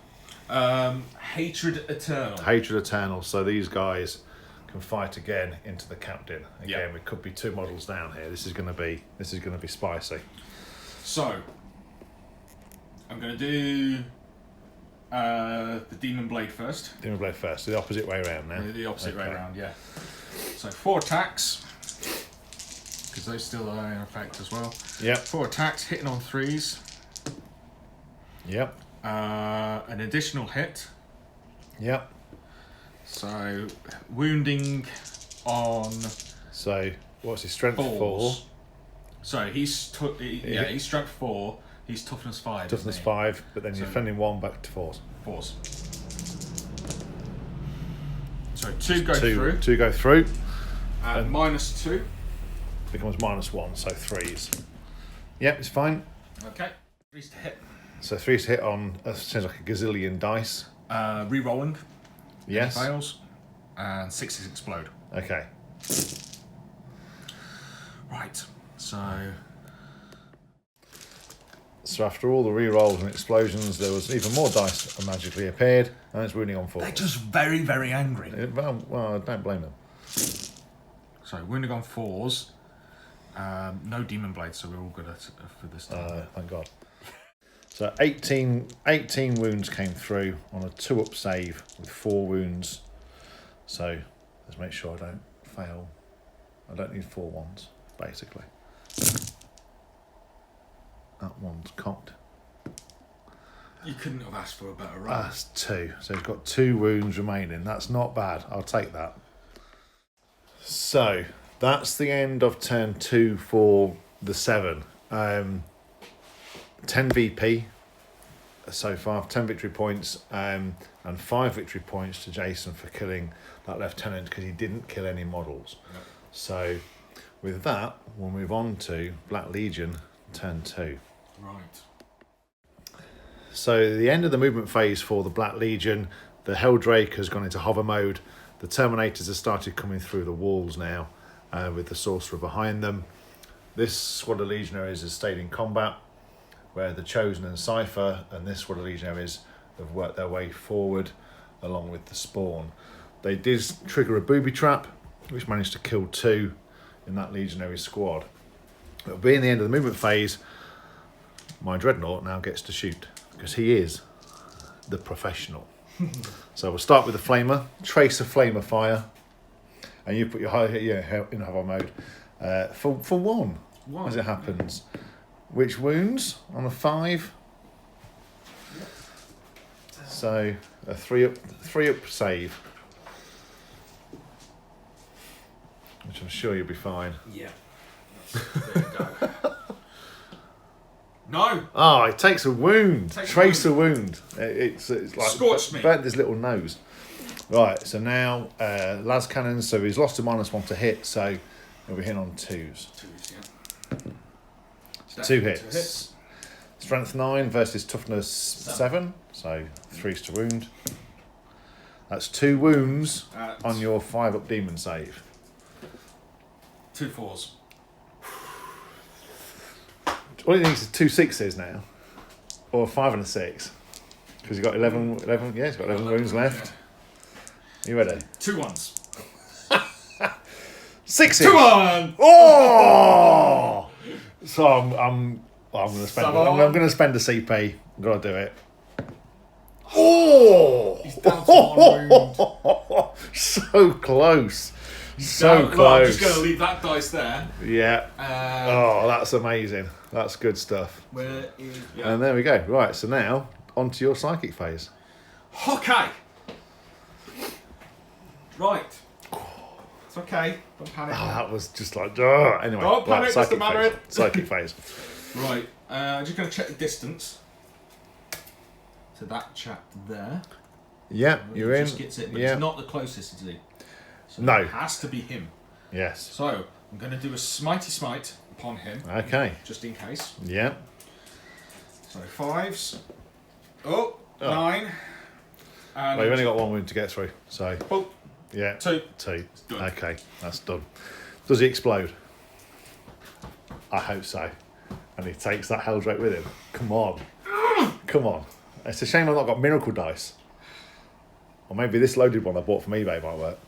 Hatred Eternal. Hatred Eternal. So these guys can fight again into the captain. Again, Yeah. we could be 2 models down here. This is going to be spicy. So, I'm going to do the Demon Blade first. Demon Blade first. The opposite way around now. The opposite way Okay. around, yeah. So 4 attacks, because those still are in effect as well. Yep. 4 attacks, hitting on 3s. Yep. An additional hit. Yep. So wounding on So what's his strength 4s. So he's strength 4. He's toughness 5. for? Toughness isn't he? 5, but then So- you're defending 1 back to 4s. 4s. So 2 go through. 2 go through. And -2. Becomes -1, so 3s. Yep, it's fine. Okay. 3s to hit. So 3s hit on, sounds like a gazillion dice. Re-rolling. Yes. Fails. And 6s explode. Okay. Right. So after all the re-rolls and explosions, there was even more dice that magically appeared, and it's wounding on 4. they're just very, very angry. Well, I don't blame them. So wounding on 4s. No demon blades, so we're all good for this time. Thank God. So 18 wounds came through on a 2-up save with 4 wounds. So let's make sure I don't fail. I don't need 4 ones, basically. That one's cocked. You couldn't have asked for a better roll. That's 2. So he's got 2 wounds remaining. That's not bad. I'll take that. So that's the end of turn 2 for the 7. 10 VP so far, 10 victory points, and 5 victory points to Jason for killing that lieutenant because he didn't kill any models. Yep. So with that, we'll move on to Black Legion, turn 2. Right. So the end of the movement phase for the Black Legion, the Helldrake has gone into hover mode. The Terminators have started coming through the walls now, with the Sorcerer behind them. This squad of Legionaries has stayed in combat, where the Chosen and Cypher and this squad of Legionaries have worked their way forward along with the Spawn. They did trigger a booby trap, which managed to kill 2 in that Legionary squad. But being the end of the movement phase, my dreadnought now gets to shoot because he is the professional. So we'll start with the flamer, trace a flame of fire, and you put your in hover mode for one as it happens. Which wounds on a 5? So a 3 up save, which I'm sure you'll be fine. Yeah. There you go. No. Oh, it takes a wound. Trace a wound. It's like Scorched me. Bent his little nose. Right. So now las cannons. So he's lost a -1 to hit. So he'll be hitting on 2s. 2s, yeah. 2 hits. Strength 9 versus toughness 7. So 3s to wound. That's 2 wounds on your 5 up demon save. 2 4s. All he needs is 2 6s now, or a 5 and a 6, because he's got 11. Yeah, he's got 11 wounds left. You ready? 2 1s. 6s. 2 1. Oh! So I'm going to spend. I'm going to spend a CP. I'm going to do it. Oh! He's down to 1 wound. So close. Well, I'm close. just going to leave that dice there. Yeah. Oh, that's amazing. That's good stuff. Where is... Yeah. And there we go. Right, so now, on to your psychic phase. Okay. Right. It's okay. Don't panic. Oh, that was just like... Anyway, Don't panic, psychic Mr. Mandarin. phase. Psychic phase. Right. I'm just going to check the distance to that chap there. Yeah, you're in. Just gets it, but yeah. it's not the closest, is he? So No. It has to be him. Yes. So I'm going to do a smitey smite upon him. Okay. Just in case. Yeah. So 5s. Oh, 9. And Well, you've only got 1 wound to get through, so... Oh, Yeah. 2. 2. Done. Okay, that's done. Does he explode? I hope so. And he takes that Helldrake with him. Come on. Come on. It's a shame I've not got miracle dice. Or maybe this loaded one I bought from eBay might work.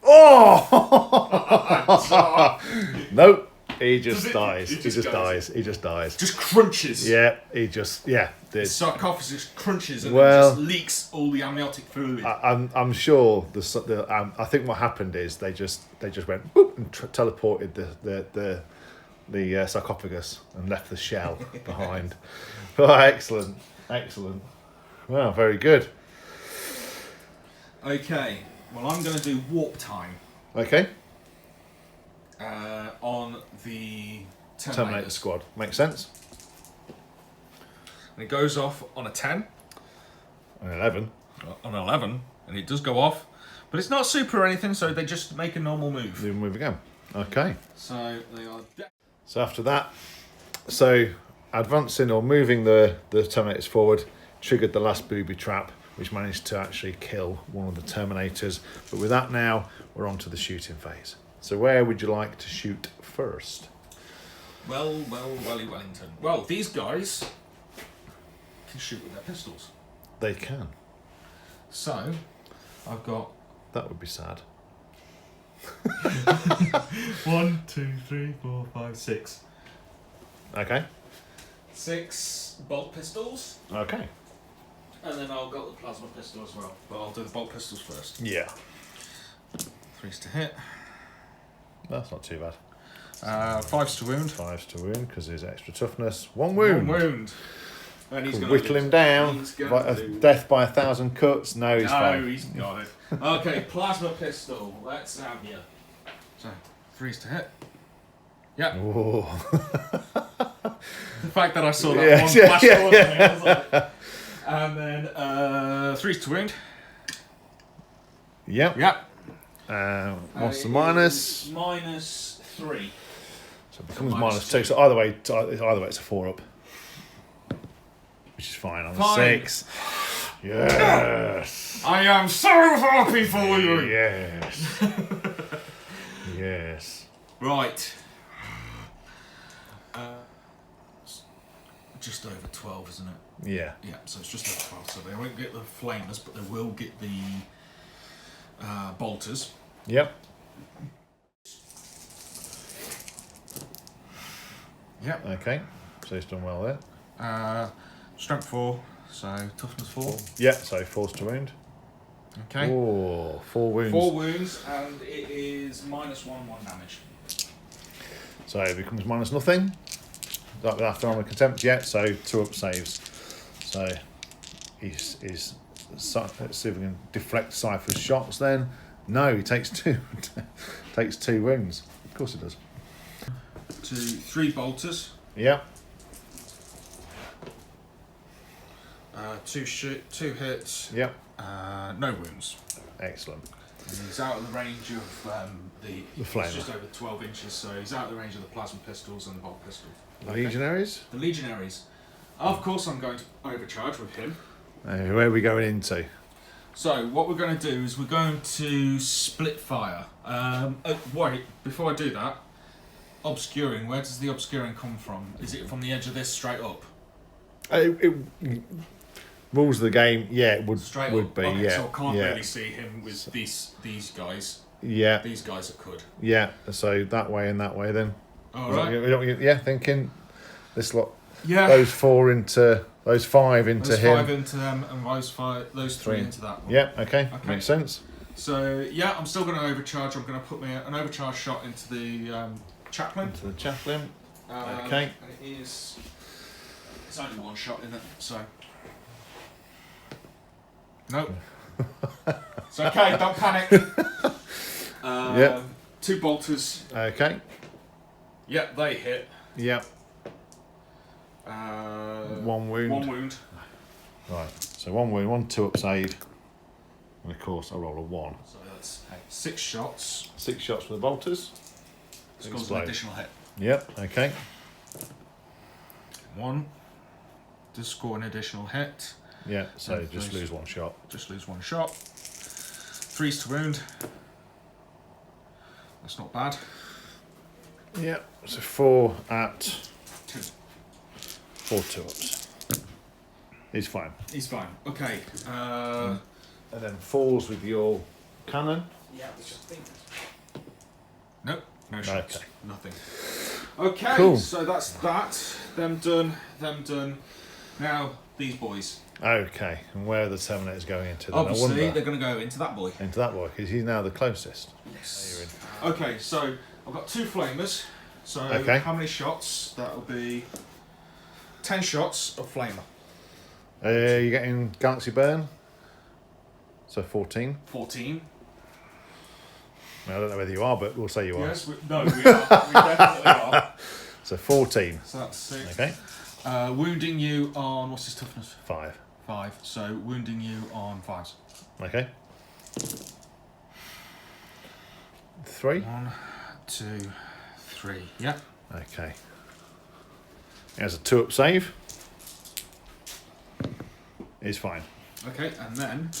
Oh! Nope. He just dies. He just dies. He just dies. Just crunches. Yeah, he just... Yeah. The sarcophagus crunches and Well, it just leaks all the amniotic fluid. I'm sure I think what happened is they just went boop and teleported the sarcophagus and left the shell behind. Oh, excellent. Wow, very good. Okay, well I'm going to do warp time Okay, on the Terminator squad makes sense. And it goes off on a 10. An 11. On 11, and it does go off, but it's not super or anything, so they just make a normal move. New move again. Okay. So they are. So after that, advancing or moving the Terminators forward triggered the last booby trap, which managed to actually kill one of the Terminators. But with that now, we're on to the shooting phase. So where would you like to shoot first? Wellington. Well, these guys can shoot with their pistols. They can. So, I've got... That would be sad. 1, 2, 3, 4, 5, 6. Okay. 6 bolt pistols. Okay. And then I've got the plasma pistol as well. But I'll do the bolt pistols first. Yeah. 3s to hit. That's not too bad. 5s to wound. 5s to wound because there's extra toughness. 1 wound. 1 wound. And he's going to whittle him down. Death by 1,000 cuts. No, he's fine. No, he's got it. Okay, plasma pistol. Let's have you. So, 3s to hit. Yeah. Ooh. The fact that I saw that one flash forward to me, I was like... And then 3s to wound. Yep. Yep. What's the minus? -3. So it becomes -2. So either way, it's a 4 up. Which is fine on the 6. Yes. I am so happy for you. Yes. Yes. Right. Just over 12, isn't it? Yeah. Yeah, so it's just over 12. So they won't get the flamers, but they will get the bolters. Yep. Yep. Okay. So he's done well there. Strength 4, so toughness 4. Yeah, so force to wound. Okay. Oh, 4 wounds. 4 wounds, and it is -1 damage. So it becomes minus nothing. That after armor contempt, yeah. So 2 up saves. So he's let's see if we can deflect Cypher's shots. Then no, he takes 2. Takes 2 wounds. Of course he does. 3 bolters. Yeah. 2 hits. Yeah. No wounds. Excellent. And he's out of the range of the flamer. It's just over 12 inches, so he's out of the range of the plasma pistols and the bolt pistol. Legionaries. The legionaries. Of course, I'm going to overcharge with him. Where are we going into? So what we're going to do is we're going to split fire. Wait, before I do that, obscuring. Where does the obscuring come from? Is it from the edge of this straight up? Rules of the game, yeah, it would Straight would up. be, Okay, yeah. So I can't yeah. really see him with these guys. Yeah. These guys I could. Yeah. So that way and that way then. All right. Yeah, thinking this lot. Yeah. Those 4 into those 5 into Those him. 5 into them and those 3 into that one. Yeah. Okay. Makes sense. So yeah, I'm still going to overcharge. I'm going to put an overcharge shot into the chaplain. Into the chaplain. Okay. And it's only 1 shot in it, so. Nope. It's okay. Don't panic. Yeah. 2 bolters. Okay. Yep, they hit. Yeah. 1 wound. 1 wound. Right. So 1 wound, 1 2 up save, and of course I roll a 1. So that's 6 shots. 6 shots for the bolters. Scores an additional hit. Yep. Okay. 1. Does score an additional hit. Yeah. So And just those- lose 1 shot. Just lose 1 shot. 3's to wound. That's not bad. Yeah. So 4 at 2. 4 2-ups. He's fine. He's fine. Okay. And then falls with your cannon. Yeah, which I think. Nope. No shots. Okay. Nothing. Okay. Cool. So that's that. Them done. Them done. Now these boys. Okay. And where are the Terminators going into? Then? Obviously, I wonder. they're going to go into that boy. Into that boy because he's now the closest. Yes. Okay. So I've got 2 flamers. So Okay. how many shots? That'll be 10 shots of flamer. You're getting Galaxy Burn. So 14. 14. I don't know whether you are, but we'll say you are. Yes. We are. We definitely are. So 14. So that's 6. Okay. Wounding you on what's his toughness? 5. 5. So wounding you on 5s. Okay. 3. 1, 2, 3. Yep. Okay. He has a 2-up save. He's fine. Okay, and then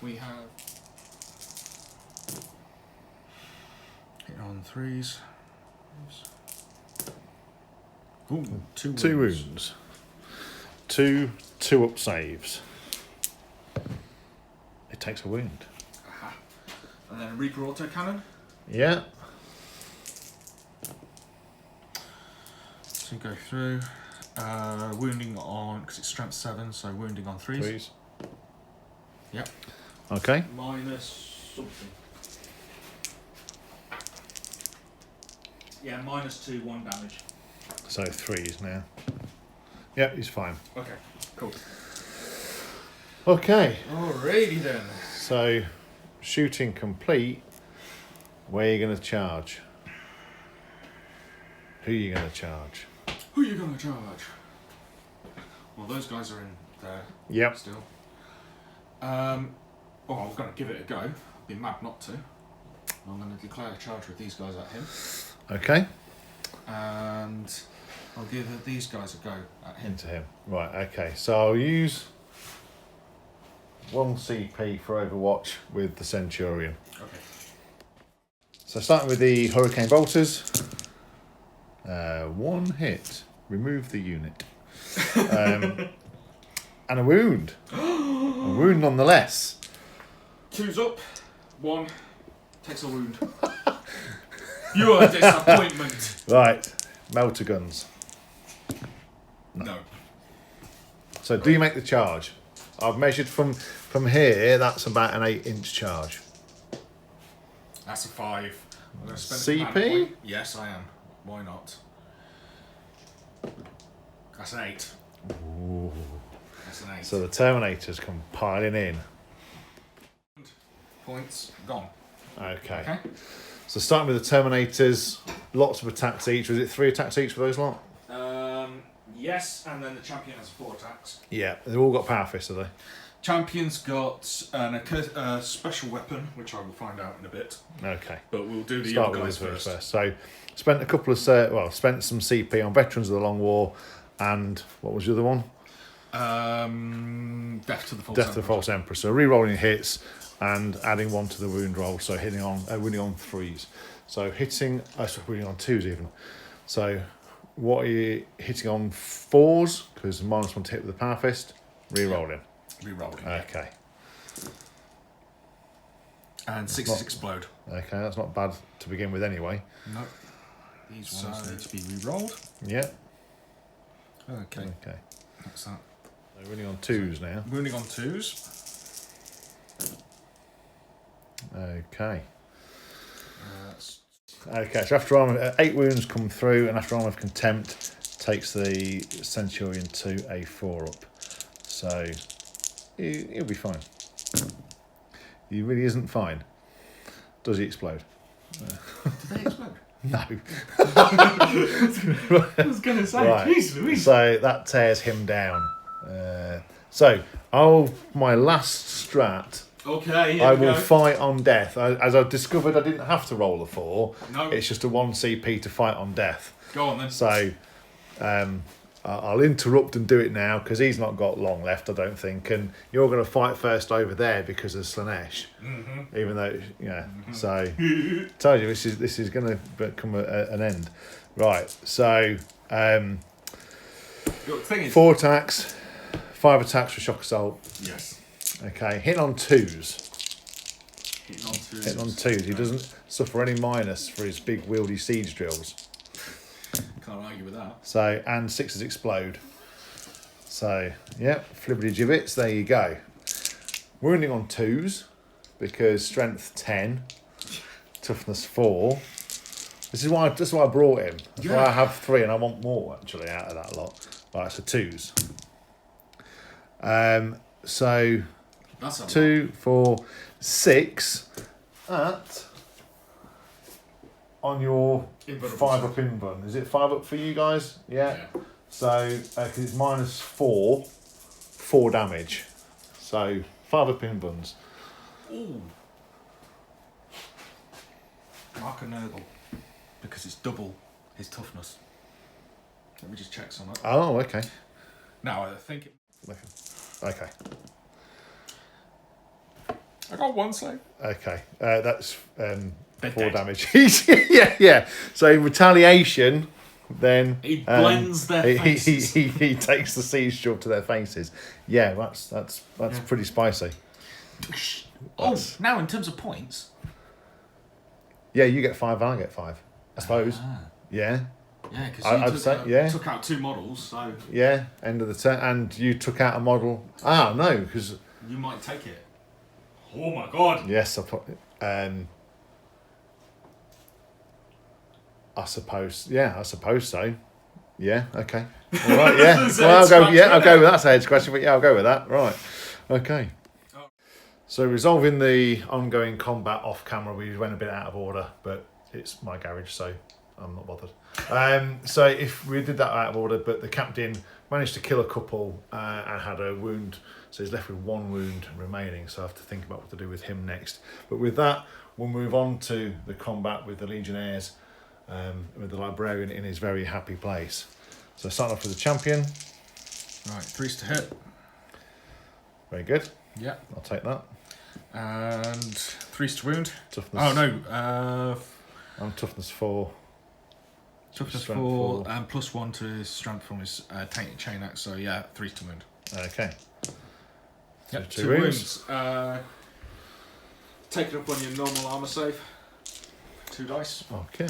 we have hit on 3s. Ooh, 2 wounds. 2 wounds. 2 2-up saves. It takes a wound. Aha. And then a Reaper autocannon. Yeah. So go through. Wounding on, because it's strength 7, so wounding on 3s. 3s. Yep. Okay. Minus something. Yeah, -2, 1 damage. So 3s now. Yeah, he's fine. Okay, cool. Okay. Alrighty then. So, shooting complete. Where are you going to charge? Who are you going to charge? Who are you going to charge? Well, those guys are in there Yep. still. I'm going to give it a go. I'd be mad not to. I'm going to declare a charge with these guys at him. Okay. And I'll give these guys a go at him. Into him. Right, okay. So I'll use 1 CP for Overwatch with the Centurion. Okay. So starting with the Hurricane Bolters. 1 hit. Remove the unit. And a wound. A wound nonetheless. 2's up. 1 takes a wound. You are a disappointment. Right. Melter guns. No. So do you make the charge? I've measured from here. That's about an 8-inch charge. That's a 5. I'm going to spend a command CP? point. Yes, I am. Why not? That's an 8. Ooh. That's an 8. So the Terminators come piling in. Points gone. Okay. So starting with the Terminators, lots of attacks each. Was it 3 attacks each for those lot? Yes, and then the champion has 4 attacks. Yeah, they've all got power fists, have they? Champion's got a special weapon, which I will find out in a bit. Okay. But we'll do the Start other with guys those first. So spent a couple of spent some CP on Veterans of the Long War, and what was the other one? Death to the False Death to Emperor. the False Emperor. So re-rolling hits and adding 1 to the wound roll. So winning on 3s. So winning on 2s even. So what are you hitting on 4s? Because -1 to hit with the power fist. Re-rolling. Re-rolling. Okay. And 6s explode. Okay, that's not bad to begin with anyway. No. These ones need to be re-rolled. Yeah. Okay. Okay. What's that? So winning on 2s now. Wounding on 2s. Okay. That's Okay, so after armor, 8 wounds come through, and after armor of contempt takes the Centurion to a 4 up. So he'll be fine. He really isn't fine. Does he explode? Did they explode? No. I was going to say, Right. jeez Louise. So that tears him down. My last strat. Okay, here I we will go. fight on death. As I've discovered, I didn't have to roll a 4. No. It's just a 1 CP to fight on death. Go on then. So I'll interrupt and do it now because he's not got long left, I don't think. And you're going to fight first over there because of Slanesh. Mm-hmm. Even though, so told you this is going to become an end. Right, so The thing is, 4 attacks, 5 attacks for shock assault. yes. Okay, hitting on 2s. Hitting on 2s. Hitting on 2s. He doesn't suffer any minus for his big wieldy siege drills. Can't argue with that. So, and 6s explode. So, yeah, flibberty gibbets, there you go. Wounding on 2s, because strength 10, toughness 4. This is why I brought him. That's why I have 3, and I want more, actually, out of that lot. Right, so 2s. So, That's a 2, 4, 6 on your Invulnerable 5 up invuln. Is it 5 up for you guys? Yeah. Yeah. So, because it's -4 damage. So, 5 up invulns. Ooh. Mark a Nurgle. Because it's double his toughness. Let me just check some up. Oh, okay. Now, I think Okay. I got 1 save. Okay. That's 4 dead. damage. yeah. So, in retaliation, then He blends their faces. He takes the siege drill to their faces. Yeah, that's pretty spicy. That's- Now in terms of points. Yeah, you get 5 and I get 5. I suppose. Yeah. Yeah, because I'd say, yeah. took out 2 models, so Yeah. End of the turn, and you took out a model. Ah, no, because you might take it. Oh my god! yes, I suppose. Yeah, I suppose so. Yeah. Okay. All right. Yeah. Well, I'll go. Yeah, I'll go with that. That's a head question, but yeah, I'll go with that. Right. Okay. So resolving the ongoing combat off camera, we went a bit out of order, but it's my garage, so I'm not bothered. So if we did that out of order, but the captain managed to kill a couple and had a wound, so he's left with 1 wound remaining. So I have to think about what to do with him next. But with that, we'll move on to the combat with the Legionnaires, with the librarian in his very happy place. So starting off with the champion. Right, 3s to hit. Very good. Yeah. I'll take that. And 3s to wound. Toughness. Oh no, And toughness 4. toughness Strength 4 4. and +1 to his strength from his tainted chain axe. So yeah, 3s to wound. Okay. So Yep, 2 2 wounds. wounds. Take it up on your normal armor save. 2 dice. Okay.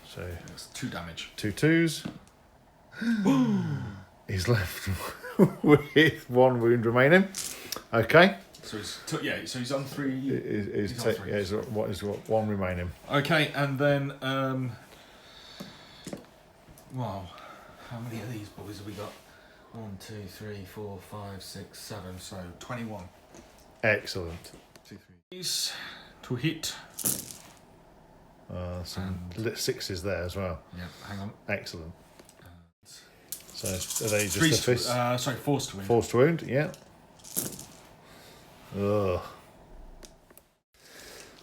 So That's 2 damage. 2 2s. He's left with 1 wound remaining. Okay. So he's on 3. He's on 3. What is 1 remaining? Okay, and then wow, how many of these boys have we got? 1, 2, 3, 4, 5, 6, 7. So 21. Excellent. 2, 3. To hit. Some 6s there as well. Yeah, hang on. Excellent. So are they just 3 the fists? sorry, force to wound. Force to wound, yeah. Ugh.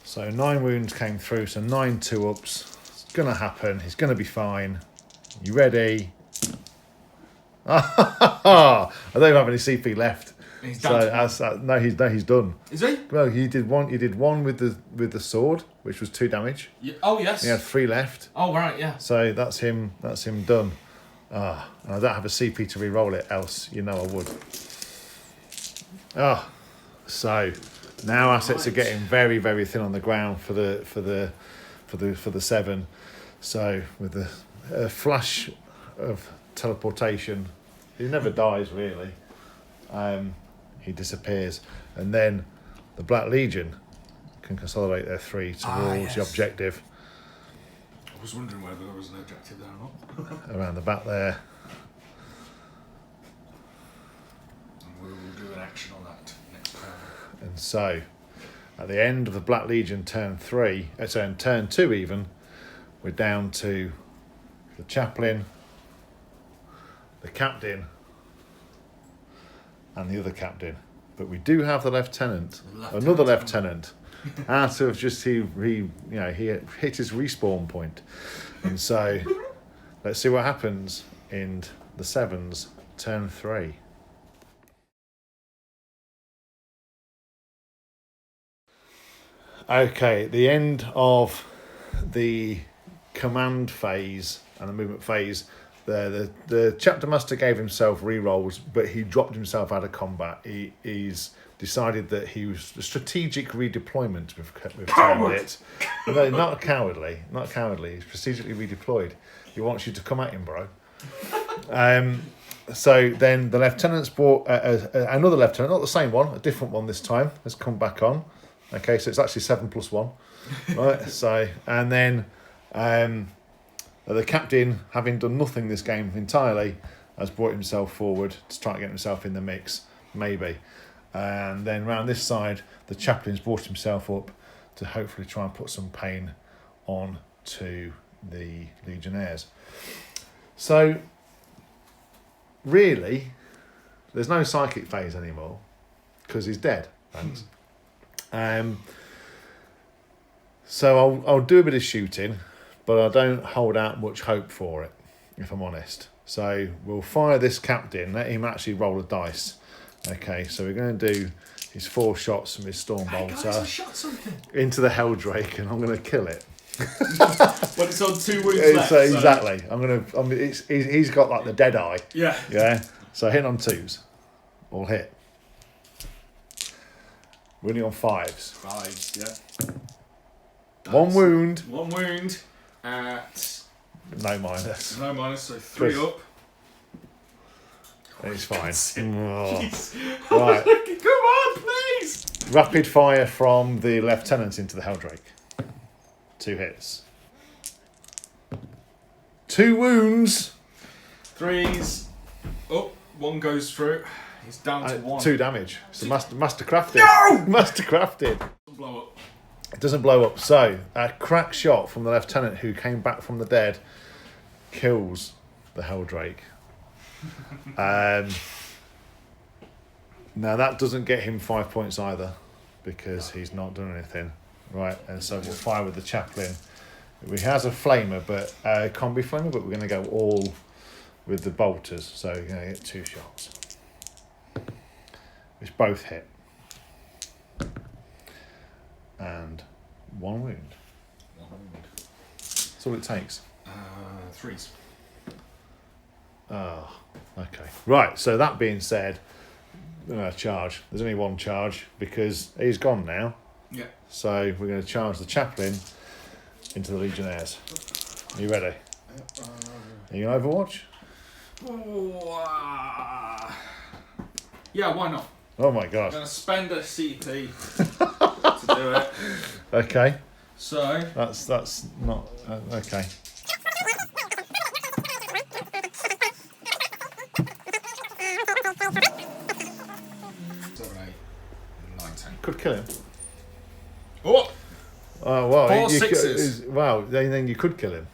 So 9 wounds came through, so 9 2-ups. It's going to happen. He's going to be fine. You ready? I don't even have any CP left. He's done. No, he's done. Is he? Well, he did one with the sword, which was 2 damage. Yeah. Oh yes. He had 3 left. Oh right, yeah. So that's him done. And I don't have a CP to re-roll it, else I would. So now assets are getting very, very thin on the ground for the 7. So with the flash of teleportation, he never dies really. He disappears, and then the Black Legion can consolidate their 3 towards the objective. I was wondering whether there was an objective there or not. Around the back there. And we will do an action on that next turn. And so, at the end of the Black Legion turn 2 even, we're down to the chaplain, the captain, and the other captain. But we do have the lieutenant, another lieutenant. Out of just he hit his respawn point, and so let's see what happens in the 7s turn 3. Okay, at the end of the command phase and the movement phase, the chapter master gave himself re-rolls, but he dropped himself out of combat. He's decided that he was a strategic redeployment. We've termed it. No, not cowardly. He's strategically redeployed. He wants you to come at him, bro. So then the lieutenant's brought another lieutenant, not the same one, a different one this time, has come back on. Okay, so it's actually 7 + 1, right? So and then the captain, having done nothing this game entirely, has brought himself forward to try to get himself in the mix, maybe. And then round this side, the chaplain's brought himself up to hopefully try and put some pain on to the Legionnaires. So, really, there's no psychic phase anymore because he's dead. Thanks. So I'll do a bit of shooting, but I don't hold out much hope for it, if I'm honest. So we'll fire this captain, let him actually roll a dice. Okay, so we're going to do his 4 shots from his storm bolter into the Helldrake, and I'm going to kill it. When it's on 2 wounds left. Exactly. He's got like the dead eye. Yeah. Yeah. So hitting on 2s, all hit. We're only on 5s. 5s, yeah. 1 wound. 1 wound at no minus. No minus, so 3 up. It's fine. Oh. Right. Come on, please. Rapid fire from the lieutenant into the Helldrake. 2 hits. 2 wounds. 3s. Oh, 1 goes through. He's down to 1. 2 damage. So mastercrafted. No! Mastercrafted. Doesn't blow up. It doesn't blow up. So a crack shot from the lieutenant who came back from the dead kills the Helldrake. Now that doesn't get him 5 points either, because he's not done anything. Right, and so we'll fire with the chaplain. He has a flamer, but combi flamer, but we're going to go all with the bolters. So you're going to get 2 shots, which both hit, and 1 wound. 1 wound. That's all it takes. 3s. Oh, okay. Right, so that being said, we're going to charge. There's only 1 charge because he's gone now. Yeah. So we're going to charge the chaplain into the Legionnaires. Are you ready? Are you going to Overwatch? Oh, Yeah, why not? Oh my I'm god. going to spend a CP to do it. Okay. So That's not okay. 7, 8, 9, 10. Could kill him. Oh! Oh well. Four you sixes. Wow. Then you could kill him.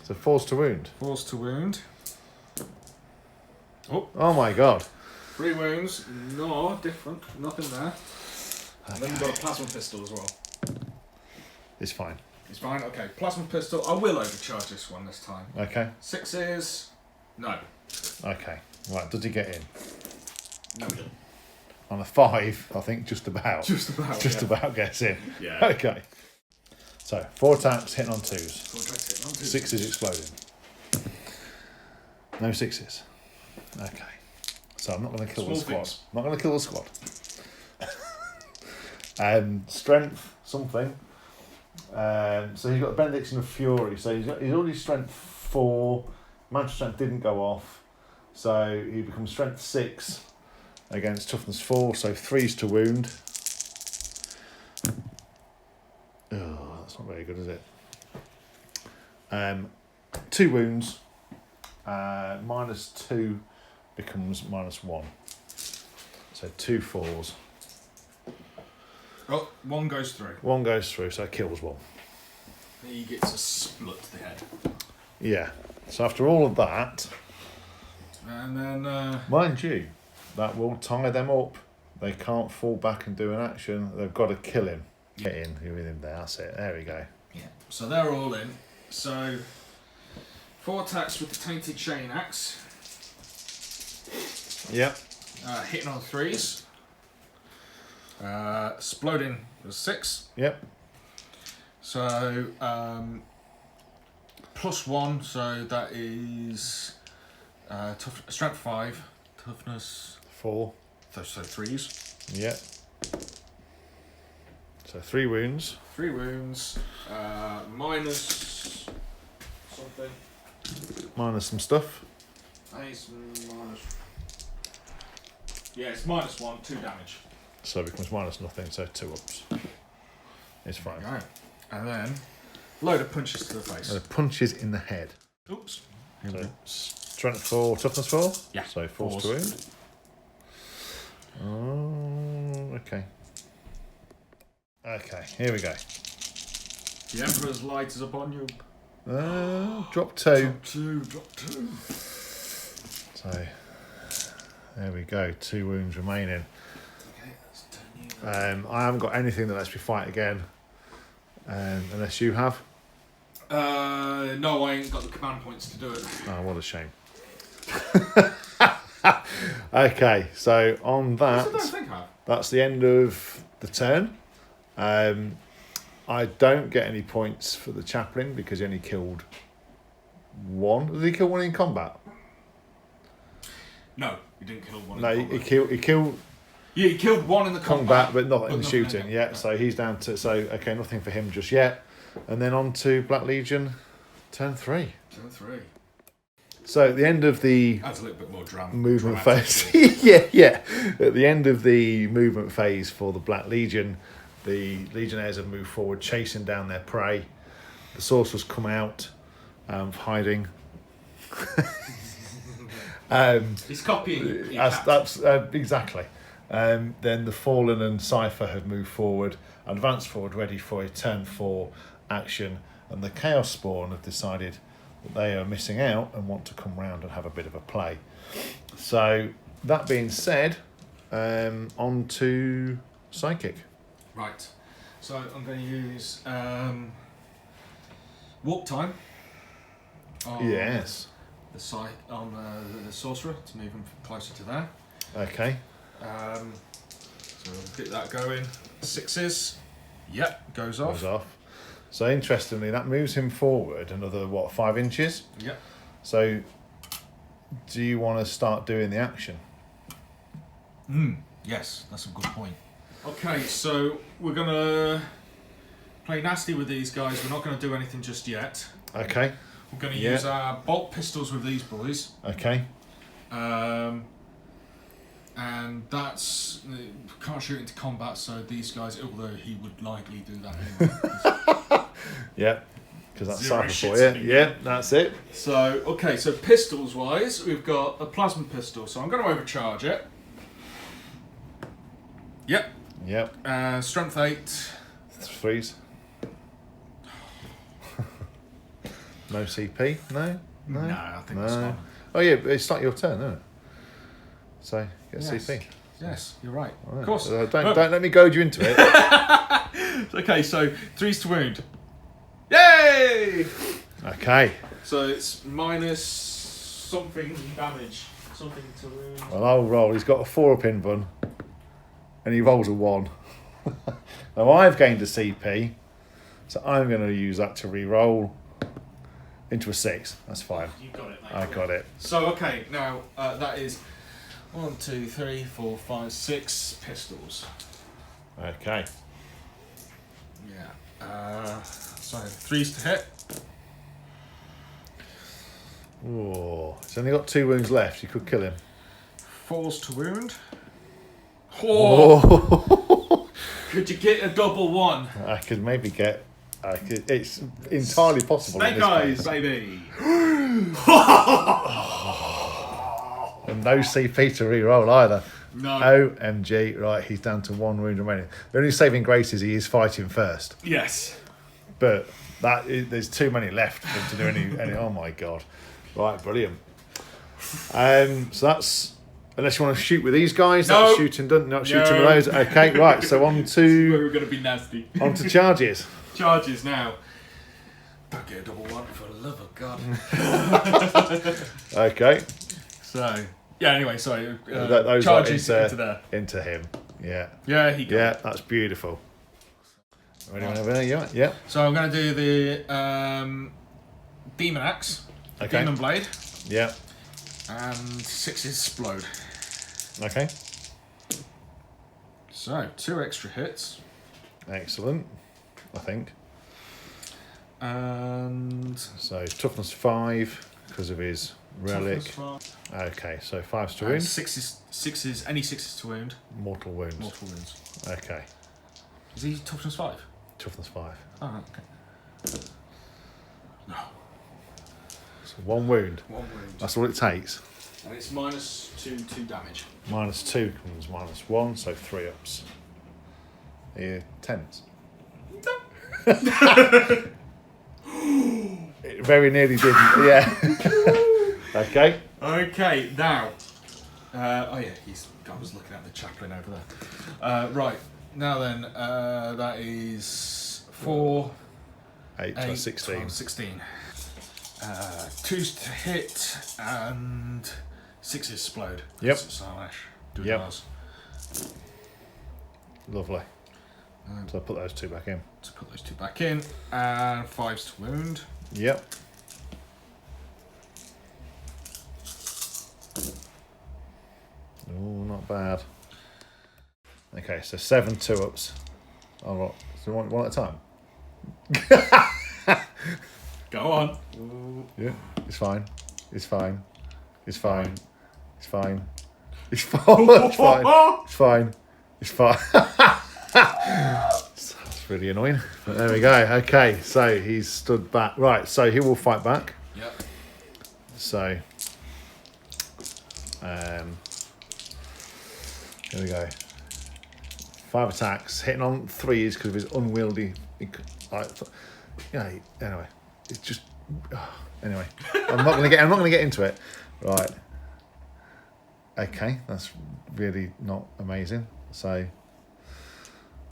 So force to wound. Force to wound. Oh my god. 3 wounds. No, different. Nothing there. And then we've got a plasma pistol as well. It's fine. It's fine. Okay, plasma pistol. I will overcharge this one this time. Okay. 6s. No. Okay. Right. Does he get in? No, we don't. On a 5, I think just about. Just about. Just yeah. about gets in. Yeah. Okay. So 4 attacks hitting on 2s. 4 attacks hitting on 2s. 6s exploding. No 6s. Okay. So I'm not going to kill the Small squad. things. I'm not going to kill the squad. Strength something. So he's got the benediction of fury. So he's already strength 4. Magic strength didn't go off. So he becomes strength 6 against toughness 4. So 3s to wound. Oh, that's not very good, is it? 2 wounds. -2 becomes -1. So 2 4s. Oh, 1 goes through. 1 goes through, so it kills 1. He gets a split to the head. Yeah. So after all of that, And then... mind you, that will tie them up. They can't fall back and do an action. They've got to kill him. Get in. You're with him there. That's it. There we go. yeah. So they're all in. So 4 attacks with the tainted chain axe. Yep. Hitting on 3s. Exploding was 6. Yep. So +1, so that is strength 5, toughness 4. so 3s. Yep. So 3 wounds. 3 wounds, minus something. Minus some stuff. It's minus. Yeah, it's -1, 2 damage. So it becomes minus nothing, so 2 ups. It's fine. Right. And then load of punches to the face. And it punches in the head. Oops. So strength 4, toughness 4? Yeah. So force to wound. Oh, okay. Okay, here we go. The Emperor's light is upon you. Drop 2. Drop 2. So there we go, 2 wounds remaining. Okay, that's 10 you. I haven't got anything that lets me fight again, unless you have. No, I ain't got the command points to do it. Oh, what a shame. Okay, so on that, I don't think I have. that's the end of the turn. I don't get any points for the chaplain because he only killed 1. Did he kill 1 in combat? No, he didn't kill 1 No, in he combat. killed Yeah, he killed 1 in the combat, but not in the nothing shooting. Yeah, so he's down to okay, nothing for him just yet. And then on to Black Legion, turn 3. Turn 3. So at the end of the That's a little bit more movement dramatic. phase, yeah. At the end of the movement phase for the Black Legion, the Legionnaires have moved forward, chasing down their prey. The sorcerers come out, hiding. He's copying you. That's exactly. Then the Fallen and Cypher have moved forward, advanced forward, ready for a turn 4 action, and the Chaos Spawn have decided that they are missing out and want to come round and have a bit of a play. So that being said, on to Psychic. Right. So I'm going to use warp time. Yes. The sorcerer to move him closer to there. Okay. So we'll get that going. 6s. Yep, goes off. Goes off. So interestingly, that moves him forward another 5 inches. Yep. So do you want to start doing the action? Yes, that's a good point. Okay, so we're gonna play nasty with these guys. We're not going to do anything just yet. Okay. We're going to use our bolt pistols with these boys. Okay. And that's can't shoot into combat. So these guys, although he would likely do that anyway. Yeah, because that's Zero cyber shit for you. sitting Yeah, there. that's it. So okay, so pistols wise, we've got a plasma pistol. So I'm going to overcharge it. Yep. Yep. Strength 8. Threes. No CP? No? No, I think that's fine. Oh yeah, but it's not your turn, isn't it? So get Yes. CP. Yes, you're right. Right. Of course. Don't let me goad you into it. Okay, so 3s to wound. Yay! Okay. So it's minus something damage. Something to wound. Well, I'll roll. He's got a 4 up in bun, and he rolls a 1. Now I've gained a CP, so I'm going to use that to re-roll into a 6. That's fine. You got it, mate. I got it. So okay, now that is 1, 2, 3, 4, 5, 6 pistols. Okay. Yeah. So 3s to hit. Oh, he's only got 2 wounds left. You could kill him. 4s to wound. Oh! Could you get a double 1? I could maybe get. It's entirely possible. Snake in this eyes, case. baby. And no CP to re-roll either. No. OMG. Right, he's down to 1 wound remaining. The only saving grace is he is fighting first. Yes. But there's too many left for him to do any. Oh my god! Right, brilliant. So that's unless you want to shoot with these guys. No. That's shooting done. Not shooting No. with those. Okay, right. So on This is where to we're going to be nasty. charges. Charges now. Don't get a double 1 for the love of God. Okay, So yeah. Anyway, sorry. those charges are into there. into him. Yeah, Yeah, he got yeah. it. That's beautiful. Ready over there? Yeah, yeah. So I'm going to do the demon axe, Okay. demon blade, Yeah. and 6 explode. Okay. So 2 extra hits, Excellent. I think and so. Toughness 5 because of his relic. toughness Okay, so 5's to and wound. 6s, any 6s to wound, Mortal wounds. mortal wounds. Okay. Is he toughness 5? Toughness 5. Oh, okay. No, So 1 wound. 1 wound. That's all it takes. And it's minus 2 damage. Minus 2 comes minus 1, so 3 ups. Here, 10s. It very nearly didn't, yeah. Okay. Okay, now. Oh yeah, I was looking at the chaplain over there. Right, now then, that is 4, 8, 8, 16. 12, 16. 2s to hit and 6s explode. Yep. Slash. Do Yep. ours. Lovely. So I put those 2 back in. To put those 2 back in, and 5s to wound. Yep. Oh, not bad. Okay, so 7 2-ups. All right. So one at a time? Go on. Yeah, it's fine. It's fine. It's fine. It's fine. It's fine. It's fine. It's fine. It's fine. That's really annoying. But there we go. Okay, so he's stood back. Right, so he will fight back. Yep. So, here we go. 5 attacks, hitting on 3s because of his unwieldy. Anyway, it's just. Anyway, I'm not gonna get into it. Right. Okay, that's really not amazing. So.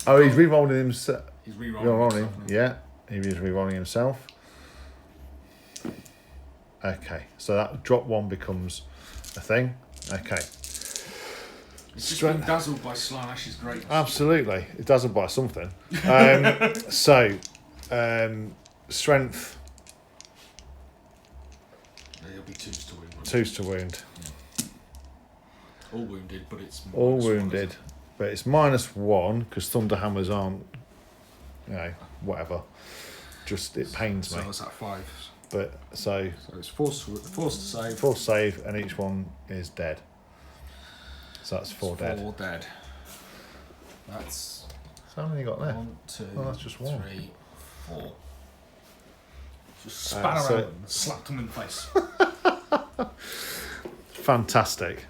Oh, he's re-rolling himself. He's re-rolling. Re-rolling, himself now. yeah. He is re-rolling himself. Okay, so that drop 1 becomes a thing. Okay. It's just being dazzled by Slanash's greatness. Absolutely. It doesn't buy something. Strength, There'll be 2s to wound. 2s to wound. All wounded, but it's All minus 1, wounded. isn't it? But it's minus 1 because Thunderhammers aren't, whatever. Just, it pains So me. that's at 5. But, so, So it's forced to save. full save and each one is dead. So that's 4 dead. 4 dead. That's So how many you got there? 1, 2, Oh, that's just 1. 3, 4. Just span around so- and slapped him in the face. Fantastic.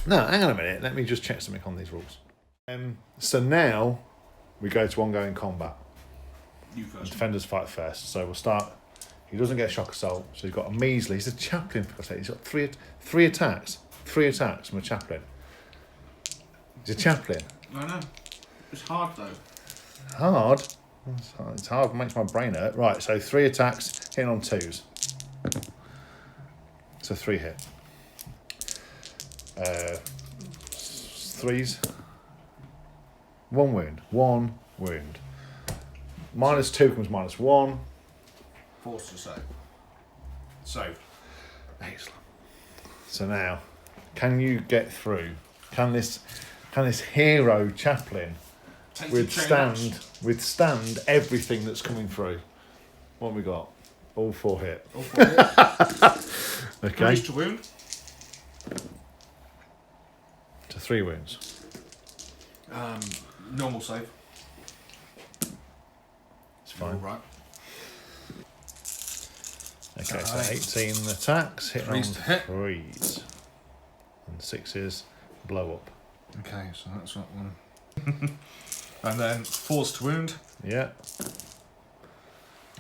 Now, hang on a minute. Let me just check something on these rules. So now we go to ongoing combat. You first. Defenders fight first. So we'll start. He doesn't get shock assault, so he's got a measly. He's a chaplain, for God's sake. He's got three attacks. 3 attacks from a chaplain. He's a chaplain. I know. It's hard though. Hard. It's hard. It makes my brain hurt. Right, so 3 attacks, hitting on 2s. So 3 hit. 3s. 1 wound. 1 wound. -2 comes -1. Forced to save. Save. Excellent. So now, can you get through? Can this hero chaplain withstand everything that's coming through? What have we got? All 4 hit. All 4 hit. Okay. Bruise to wound. To 3 wounds. Normal save. It's fine. All right. Okay, so 18 attacks, hit on 3s to hit. 3s. And 6s, blow up. Okay, so that's that one. And then force to wound. Yeah.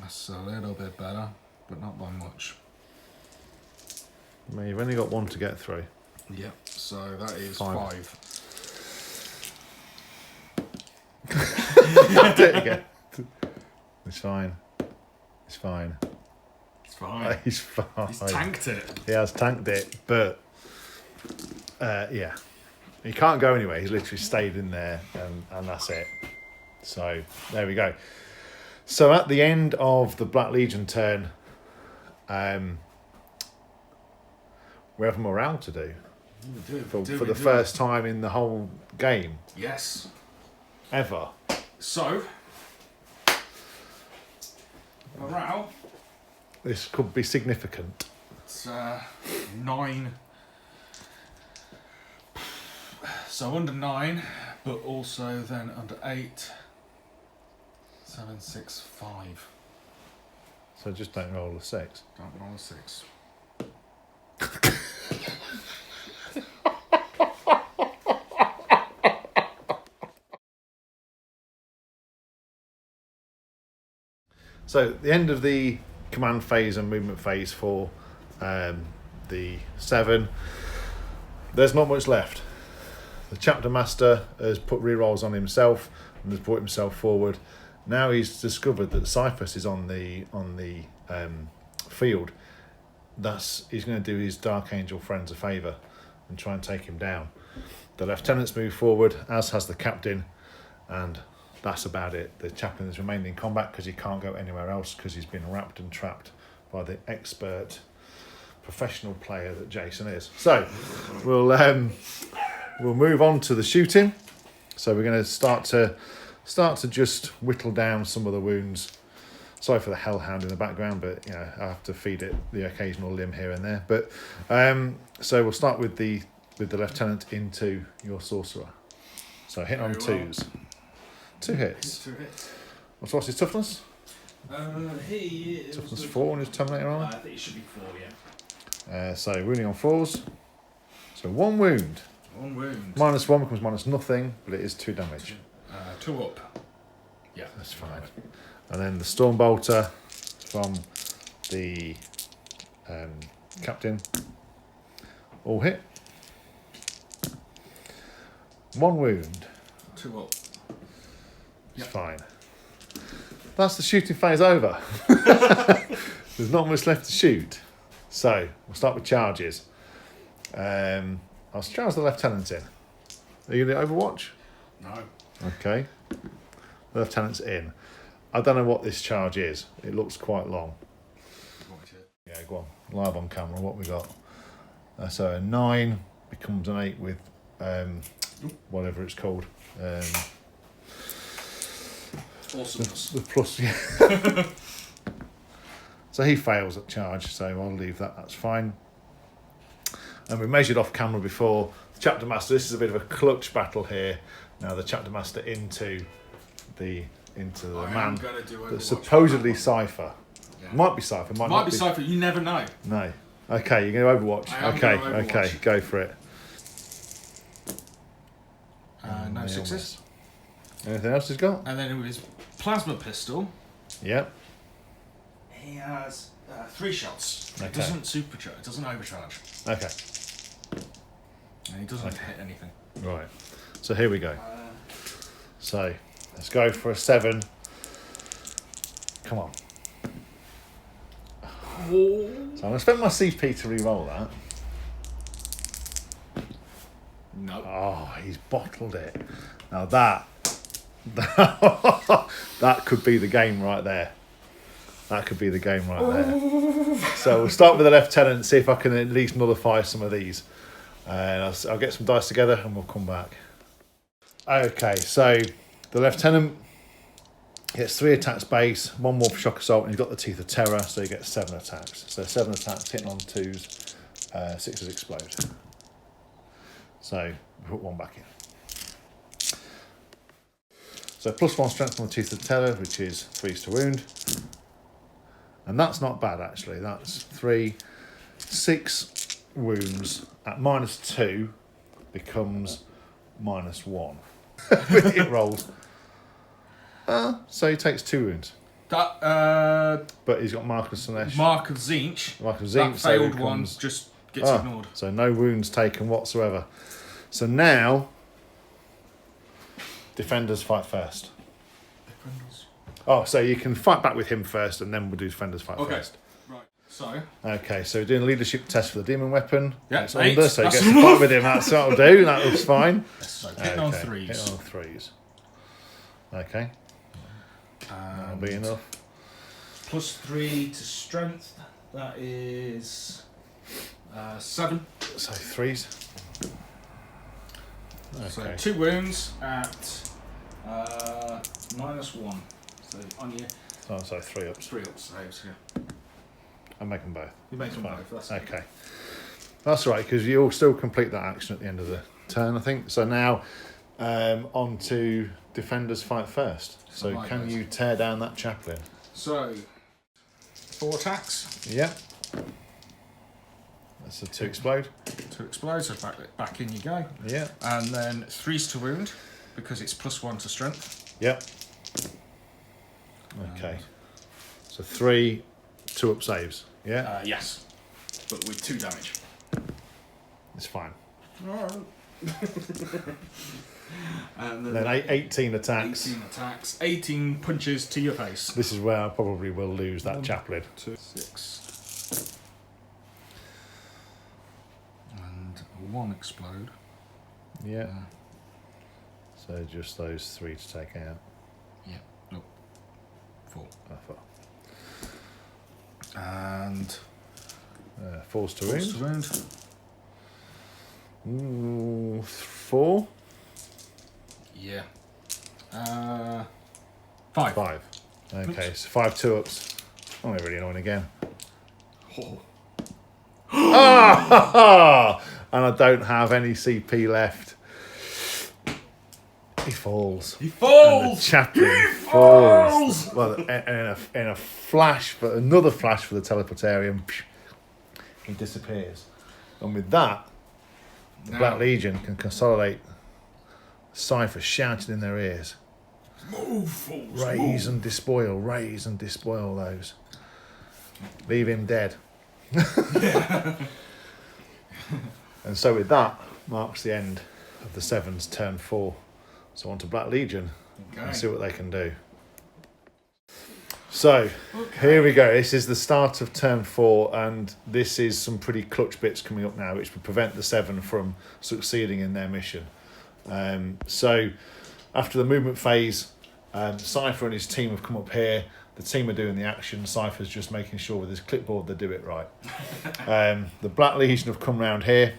That's a little bit better, but not by much. I mean, you've only got 1 to get through. Yep. So that is 5. 5. Do it again. It's fine. It's fine. It's fine. He's fine. He's tanked it. He has tanked it, but yeah. He can't go anywhere. He's literally stayed in there and that's it. So there we go. So at the end of the Black Legion turn, we have morale to do for the first time in the whole game Yes. ever. So, morale. This could be significant. It's 9. So under 9, but also then under 8. 7, 6, 5. So just don't roll a 6. Don't roll a 6. So the end of the command phase and movement phase for the 7, there's not much left. The chapter master has put rerolls on himself and has brought himself forward. Now he's discovered that Cyphus is on the field. He's going to do his Dark Angel friends a favour and try and take him down. The lieutenants move forward, as has the captain, and that's about it. The chaplain has remained in combat because he can't go anywhere else because he's been wrapped and trapped by the expert professional player that Jason is. So we'll move on to the shooting. So we're going to start to just whittle down some of the wounds. Sorry for the hellhound in the background, but you know I have to feed it the occasional limb here and there. But so we'll start with the lieutenant into your sorcerer. So hit on 2s. 2 hits. 2 hits. What's his toughness? He is. Toughness 4 on his Terminator armor. I think it should be 4, yeah. So wounding on 4s. So 1 wound. 1 wound. -1 becomes minus nothing, but it is 2 damage. 2 up. Yeah. That's fine. And then the Stormbolter from the captain. All hit. 1 wound. 2 up. It's Yep. fine. That's the shooting phase over. There's not much left to shoot. So we'll start with charges. I'll charge the lieutenant in. Are you going to Overwatch? No. Okay. The lieutenant's in. I don't know what this charge is. It looks quite long. Yeah, go on. Live on camera. What we got? So a 9 becomes an 8 with whatever it's called. Awesomeness. The plus, yeah. So he fails at charge, so I'll leave that. That's fine. And we measured off camera before. Chapter Master. This is a bit of a clutch battle here. Now the Chapter Master into the man that's supposedly Cypher. Yeah. Might be Cypher. Might be Cypher. You never know. No. Okay, you're going to Overwatch. Okay, go for it. No success. Anything else he's got? And then with his plasma pistol. Yep. He has 3 shots. Okay. It doesn't supercharge. It doesn't overcharge. Okay. And he doesn't hit anything. Right. So here we go. So let's go for a 7. Come on. Oh. So I'm going to spend my CP to re-roll that. No. Oh, he's bottled it. Now that could be the game right there. That could be the game right there. So we'll start with the lieutenant, see if I can at least nullify some of these. And I'll get some dice together and we'll come back. Okay, so the lieutenant gets 3 attacks base, 1 more for shock assault, and he's got the Teeth of Terror, so he gets 7 attacks. So 7 attacks, hitting on 2s, 6s explode. So put 1 back in. So +1 strength on the Teeth of Terror, which is 3s to wound. And that's not bad, actually. That's 6 wounds at -2 becomes -1. With it rolls. So he takes 2 wounds. That but he's got Mark of Sinesh. Mark of Zinch. That failed one just gets ignored. So no wounds taken whatsoever. So now defenders fight first. Defenders. Oh, so you can fight back with him first, and then we'll do defenders fight first. Right. So. Okay, so we're doing a leadership test for the demon weapon. Yeah. It's under, so you get to fight with him. That's what I'll do. That looks fine. So hitting on 3s. Hitting on 3s. Okay. That'll be enough. +3 to strength. That is 7. So 3s. Okay. So 2 wounds at -1. So on your. Oh, so 3 ups. 3 ups saves, yeah. I make them both. You make them both. That's okay. That's right, because you'll still complete that action at the end of the turn, I think. So now, on to defenders fight first. So can you tear down that chaplain? So 4 attacks. Yep. That's a 2 explode. 2 explode. So back in you go. Yeah. And then 3s to wound because it's +1 to strength. Yep. Okay. So 3 2-up saves. Yeah. Yes. But with 2 damage. It's fine. Alright. And then 18 attacks. 18 attacks. 18 punches to your face. This is where I probably will lose that 1, chaplain. 2, 6. And 1 explode. Yeah. So just those 3 to take out. Yeah. Nope. 4. 4. And 4s to wound. 4s to wound. Ooh, 4. Yeah. 5. 5. Okay, so 5 2-ups. Oh, they're really annoying again. Oh. And I don't have any CP left. He falls. He falls! And the chaplain falls. Well, in a flash, but another flash for the teleportarium, he disappears. And with that, the Black Legion can consolidate Cypher shouting in their ears. Move, fools, raise and despoil those. Leave him dead. And so with that marks the end of the 7's turn 4. So on to Black Legion and see what they can do. So here we go. This is the start of turn 4, and this is some pretty clutch bits coming up now, which will prevent the 7 from succeeding in their mission. So after the movement phase, Cypher and his team have come up here. The team are doing the action. Cypher's just making sure with his clipboard they do it right. The Black Legion have come round here,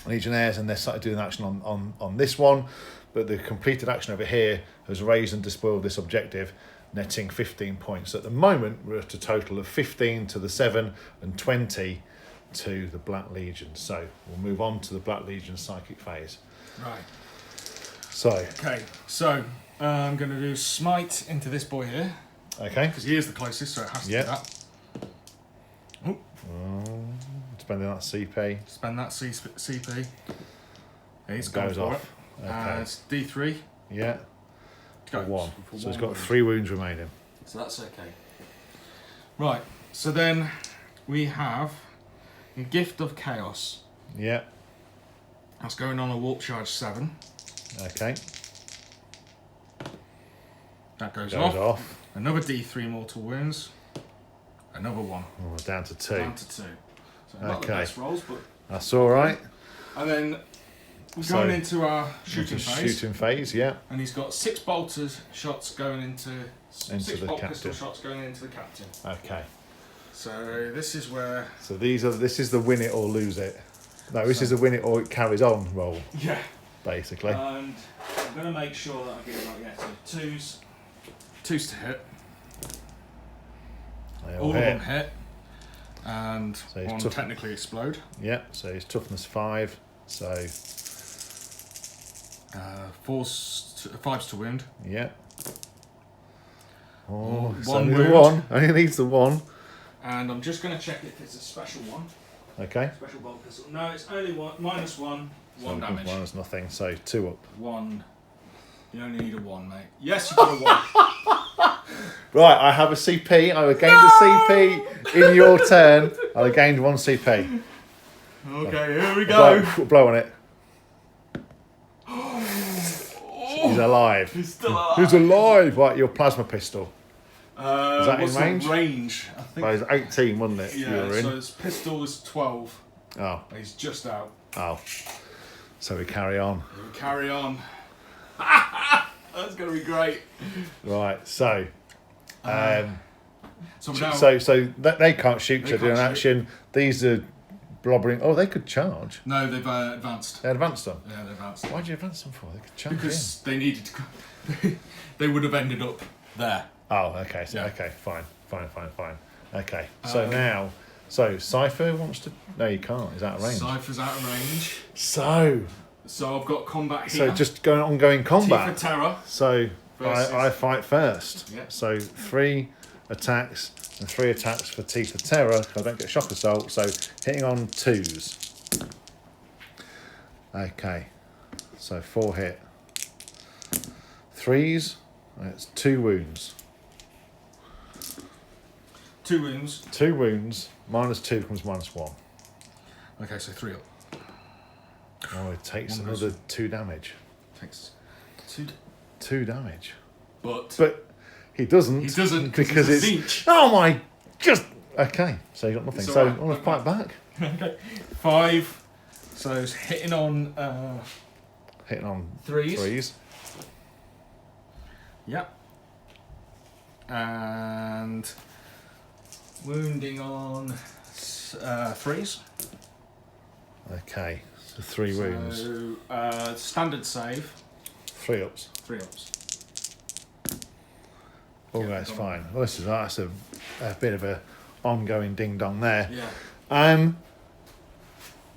Legionnaires, and they started doing action on this one. But the completed action over here has raised and despoiled this objective, netting 15 points. At the moment, we're at a total of 15 to the 7 and 20 to the Black Legion. So we'll move on to the Black Legion psychic phase. Right. So. Okay. So I'm going to do smite into this boy here. Okay. Because he is the closest, so it has to be that. Spending that CP. Spend that CP. He's goes gone for off. it. Okay. It's D3. Yeah. Goes One. for So he's one got wound. 3 wounds remaining. So that's okay. Right. So then we have a Gift of Chaos. Yeah. That's going on a warp charge 7. Okay. That goes Goes off. off. Another D3 mortal wounds. Another 1. Oh, down to 2. Down to 2. So not the Okay. best rolls, but. That's all right. And then we're So, going into our shooting Into phase. Shooting phase, yeah. And he's got 6 bolters shots going into Into 6 the bolt captain. pistol shots going into the captain. Okay. So this is where. So this is the win it or lose it. No, this is the win it or it carries on roll, Yeah. basically. And I'm going to make sure that I get it right. Yeah, so twos to hit. They All hit. of them hit. And So he's one tough- technically explode. Yeah, so he's toughness 5. So, 5s to wound. yeah. Oh, it's One only the wound. one. Only needs the 1. And I'm just going to check if it's a special one. Okay. Special bolt pistol. No, it's only one. -1. 1 So damage. Minus nothing. So 2 up. 1. You only need a 1, mate. Yes, you got a 1. Right, I have a CP. I gained a CP in your turn. I gained 1 CP. Okay, here we go. Blow on it. He's alive. He's still alive. He's alive. Right, your plasma pistol. Is that in range? Range, I think. Well, it was 18, wasn't it? Yeah, You were in. so his pistol is 12. Oh, He's just out. oh. So we carry on. We'll carry on. That's going to be great. Right, so. So now, They can't shoot They to do an can't action. These are blobbering. Oh, they could charge. no, they've advanced. They advanced them. Yeah, they've advanced. Why'd you advance them for? They could charge Because they needed to. They would have ended up there. in. Oh, okay. So Yeah. okay, fine. Okay, so Cypher wants to. No, you can't. He's out of range. Cypher's out of range. So So I've got combat here. just going ongoing Teeth combat. of Terror. So Versus- I fight first. Yeah. So 3 attacks and 3 attacks for Teeth of Terror. I don't get shock assault. So hitting on 2s. Okay. So 4 hit. 3s. It's 2 wounds. 2 wounds. 2 wounds. -2 becomes -1. Okay, so 3 up. Oh, it takes One another 2 damage. Takes 2. 2 damage. But He doesn't. he doesn't because he's it's. a Zinch. Oh my! Just okay. So you got nothing. It's So alright. I want to fight back. Okay. 5. So it's hitting on Hitting on 3s. 3s. Yep. And wounding on 3s. Okay. So 3 wounds. So standard save. 3 ups. 3 ups. Oh, Yeah, that's go on. fine. Well, that's a bit of a ongoing ding dong there. Yeah. And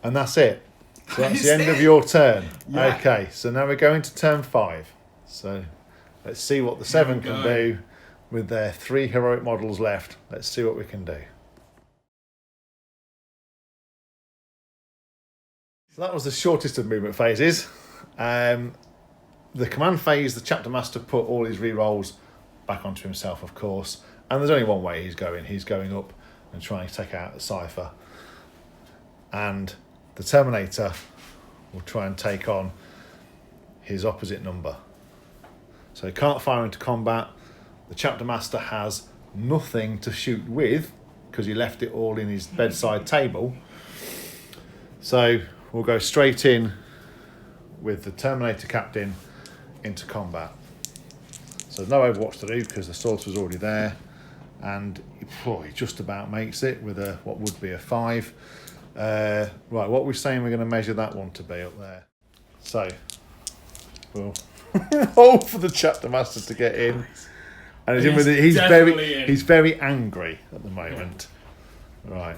that's it. So that's Is the end of it? your turn. Yeah. Okay. So now we're going to turn 5. So let's see what the 7 we can go. do with their 3 heroic models left. Let's see what we can do. So that was the shortest of movement phases. The command phase, the chapter master put all his rerolls back onto himself, of course. And there's only one way he's going. He's going up and trying to take out the Cypher. And the Terminator will try and take on his opposite number. So he can't fire into combat. The chapter master has nothing to shoot with because he left it all in his bedside table. So we'll go straight in with the Terminator captain into combat. So no Overwatch to do because the sorcerer's already there, and he just about makes it with a what would be a 5. Right, what we're saying we're going to measure that one to be up there. So we'll hold for the chapter master to get in, and he's in with it. definitely in. He's very angry at the moment. Right.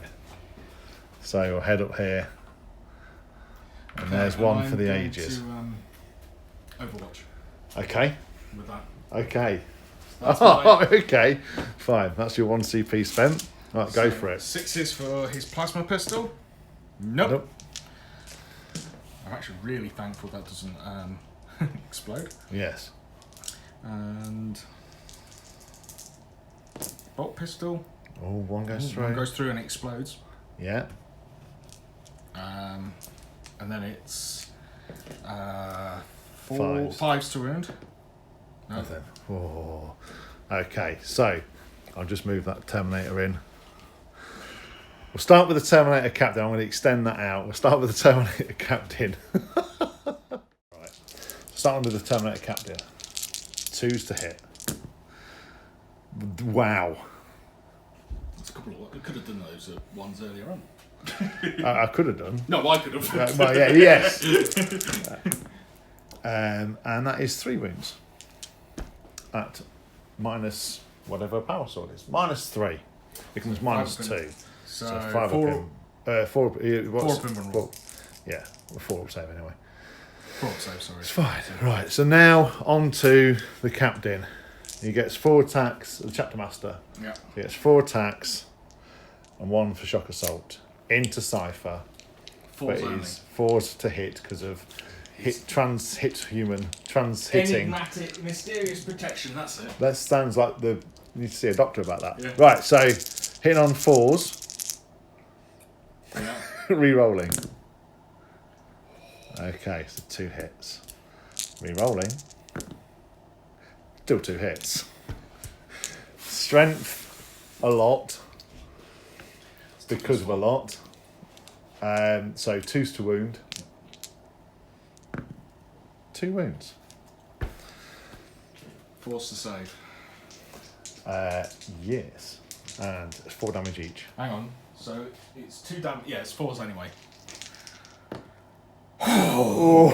So we'll head up here. And Okay, there's one I'm for the going ages. to, Overwatch Okay. with that. Okay. That's Oh, my- okay. Fine. That's your 1 CP spent. Right, go So, for it. 6s for his plasma pistol. Nope. Nope. I'm actually really thankful that doesn't explode. Yes. And bolt pistol. Oh, one goes One through. goes through and explodes. Yeah. And then it's Fives. 5s to wound. No. Nothing. Oh. Okay, so I'll just move that Terminator in. We'll start with the Terminator Captain. I'm going to extend that out. We'll start with the Terminator Captain. Right. Starting with the Terminator Captain. 2s to hit. Wow. That's a couple of. I could have done those ones earlier on. I could have done. No, I could have. Well, yeah, yes. And that is 3 wounds. At minus whatever power sword is. -3. Becomes -2. So, So 5 4 up him. 4 up. Four up him and roll. Yeah, 4 up save anyway. 4 save, sorry. It's fine. Right, so now on to the captain. He gets 4 attacks, the chapter master. Yeah. He gets 4 attacks and 1 for shock assault. Into Cypher. 4s But only. he's 4s to hit because of trans-hitting. Enigmatic, mysterious protection, that's it. That sounds like you need to see a doctor about that. Yeah. Right, so hitting on 4s, Yeah. re-rolling. Okay, so 2 hits. Re-rolling. Still 2 hits. Strength, a lot. Because of a lot. So 2s to wound. 2 wounds. 4s to save. Yes. And 4 damage each. Hang on. So it's 2 damage. Yeah, it's 4s anyway. Oh,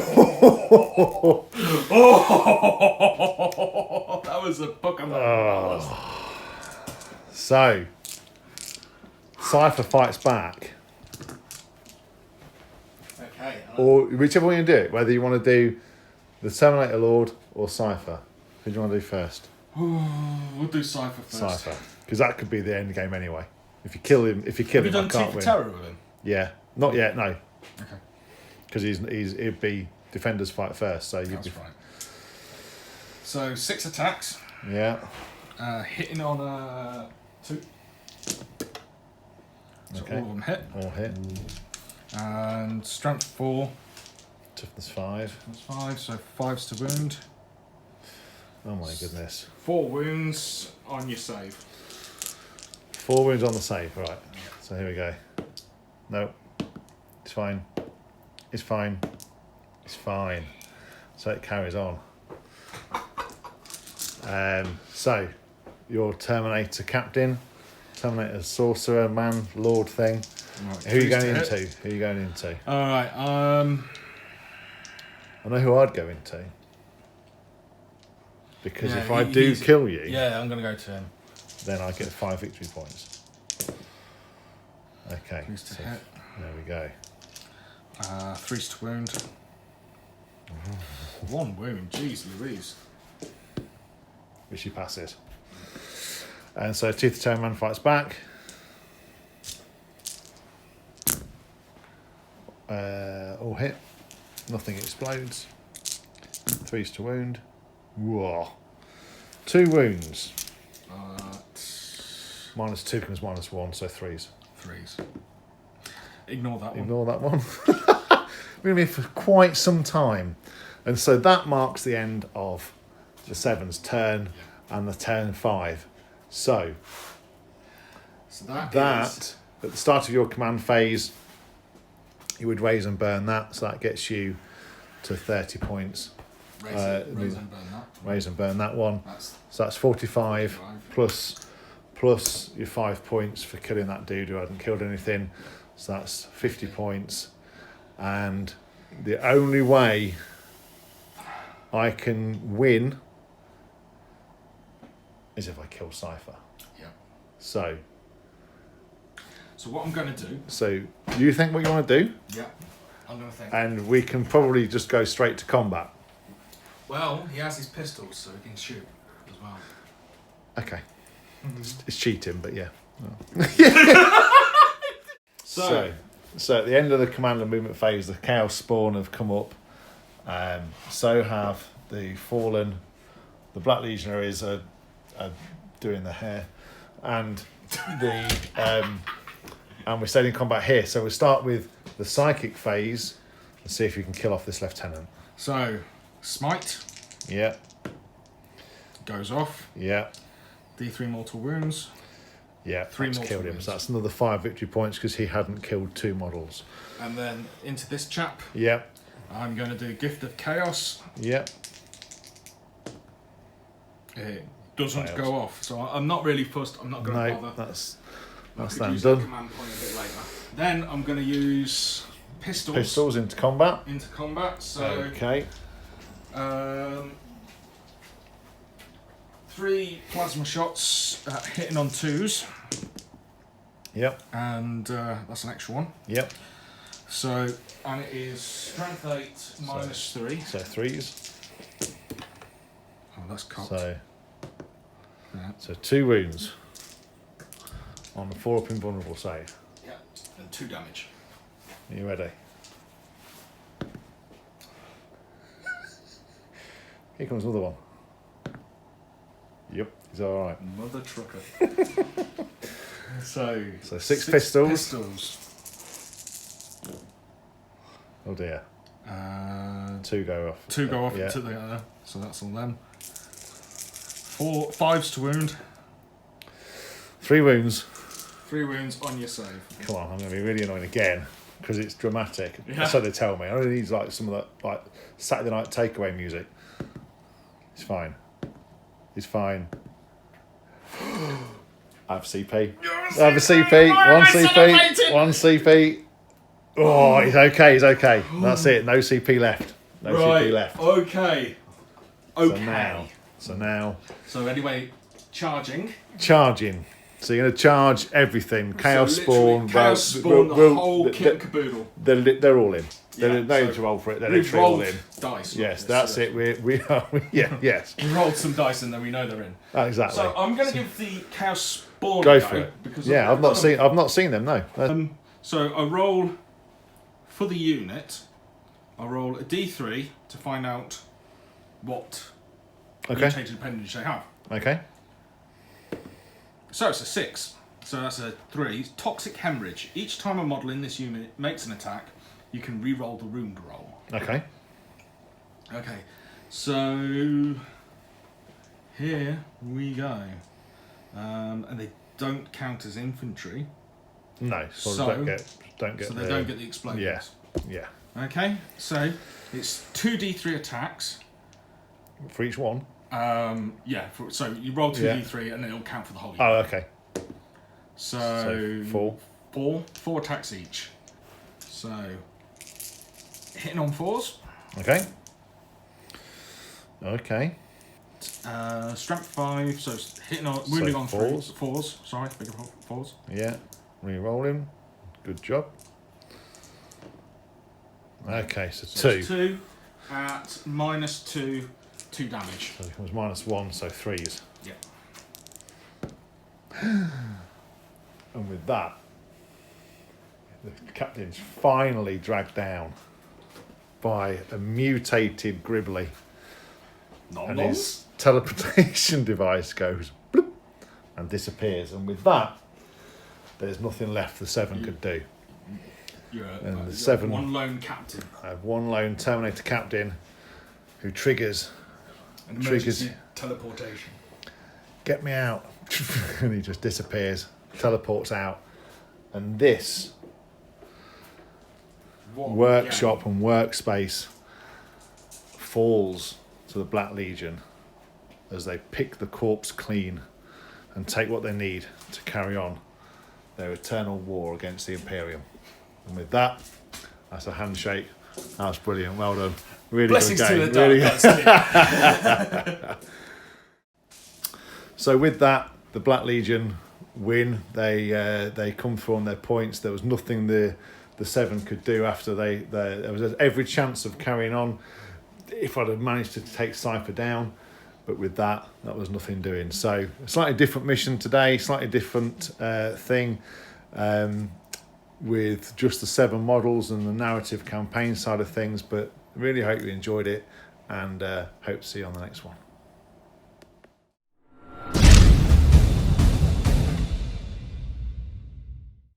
that was a Pokemon. So, Cypher fights back. Okay. Or whichever way you do it, whether you want to do the Terminator Lord or Cypher. Who do you want to do first? We'll do Cypher first. Cypher. Because that could be the end game anyway. If you kill him, Have you I done can't Teeth win. of Terror with him? Yeah. Not yet, no. Okay. Because it'd be defenders fight first, so you'd That's be right. So 6 attacks. Yeah. Hitting on 2. So Okay. all of them hit. All hit. And strength 4. Toughness 5. That's 5. So 5s to wound. Oh my goodness. 4 wounds on your save. 4 wounds on the save, right. So here we go. No. It's fine. It's fine. It's fine. So it carries on. So, your Terminator Captain, Terminator Sorcerer, Man, Lord thing. Right, Who are you 3s to going hit. into? Who are you going into? Alright, I know who I'd go into. Because Yeah, if I do he's- kill you, yeah, I'm going to go to him. then I get 5 victory points. Okay. 3s to so hit. there we go. 3s to wound. 1 wound, jeez Louise. Which he passes. And so Teeth of Terror Man fights back. All hit. Nothing explodes. 3s to wound. Whoa. 2 wounds. -2 becomes -1, so 3s. 3s. Ignore that one. Ignore that one. We're going to be for quite some time. And so that marks the end of the 7's turn and the turn 5. So that at the start of your command phase, you would raise and burn that. So that gets you to 30 points. raise and burn that. Raise and burn that one. That's So that's 45 plus your 5 points for killing that dude who hadn't killed anything. So that's 50 points. And the only way I can win is if I kill Cypher. yeah. So So what I'm going to do... So you think what you want to do? Yeah, I'm going to think. And we can probably just go straight to combat. Well, he has his pistols, so he can shoot as well. Okay. It's cheating, but yeah. So at the end of the command and movement phase, the Chaos Spawn have come up. So have the Fallen. The Black Legionaries are doing the hair, and and we're starting combat here. So we'll start with the psychic phase and see if you can kill off this lieutenant. So, smite. Yeah. Goes off. Yeah. D3 mortal wounds. Yeah, 3 that's mortal killed him. wounds. So that's another 5 victory points because he hadn't killed 2 models. And then into this chap. Yeah. I'm going to do Gift of Chaos. Yeah. It doesn't Fails. go off, so I'm not really fussed. I'm not going to No, bother. that's I could them use that done. command point a bit later. Then I'm going to use pistols Pistols into combat. into combat. So Okay. 3 plasma shots hitting on 2s, Yep. and that's an extra one. Yep. So, and it is strength 8 minus 3. So 3s. Oh, that's cocked. So Yeah. 2 wounds on the 4 up invulnerable save. Yeah, and 2 damage. Are you ready? Here comes another one. Yep, he's all right. Mother trucker. So 6 pistols. Pistols. Oh dear. 2 2 go off. go off Yeah. into the other, so that's all them. 4 5s to wound. 3 wounds. 3 wounds on your save. Come on, I'm going to be really annoying again because it's dramatic. Yeah. So they tell me. I really need like some of that like Saturday night takeaway music. It's fine. It's fine. I have CP. I have a CP. 1 CP. 1 CP. Oh, he's okay. He's okay. That's it. No CP left. No CP left. Okay. So now, So anyway, charging. charging. So you're going to charge everything. Chaos So literally Spawn. Chaos Spawn, the whole kit and caboodle. They're all in. They Yeah, don't need so to roll for it. They're We've literally all rolled in. dice. Yes, that's it. We are. Yeah, yes. We rolled some dice and then we know they're in. Exactly. So I'm going to give the Chaos Spawn Go a for it. because Yeah, I've not seen them. No. So I roll for the unit. I roll a D3 to find out what Okay. mutated appendage they have. Okay. So it's a 6. So that's a 3. Toxic hemorrhage. Each time a model in this unit makes an attack, you can re-roll the wound roll. Okay. Okay. So here we go. And they don't count as infantry. No. So So- don't get So they don't get the explosions. Yeah. Yeah. Okay, so it's 2d3 attacks. For each one. So you roll 2d3 Yeah. and it'll count for the whole unit. Oh, okay. So 4. Four attacks each. So hitting on 4s. Okay. Okay. Strength 5, so it's hitting on wounding on 4s. 4s. Sorry, bigger 4s. Yeah. Re-rolling. Good job. Okay, so 2. 2 at minus 2 damage. So it becomes -1, so 3s. Yeah. And with that, the captain's finally dragged down by a mutated Gribbly. And his teleportation device goes bloop and disappears. And with that, there's nothing left the 7 could do. And the 7 one lone captain. I have 1 lone Terminator captain who triggers, An emergency teleportation. get me out. And he just disappears, teleports out. And this workshop and workspace falls to the Black Legion as they pick the corpse clean and take what they need to carry on their eternal war against the Imperium. And with that, that's a handshake. That was brilliant. Well done. Really Blessings good to game. the Really dark. So with that, the Black Legion win. They come through on their points. There was nothing the 7 could do after there was every chance of carrying on if I'd have managed to take Cypher down, but with that was nothing doing. So a slightly different mission today, slightly different thing, with just the 7 models and the narrative campaign side of things, but really hope you enjoyed it, and hope to see you on the next one.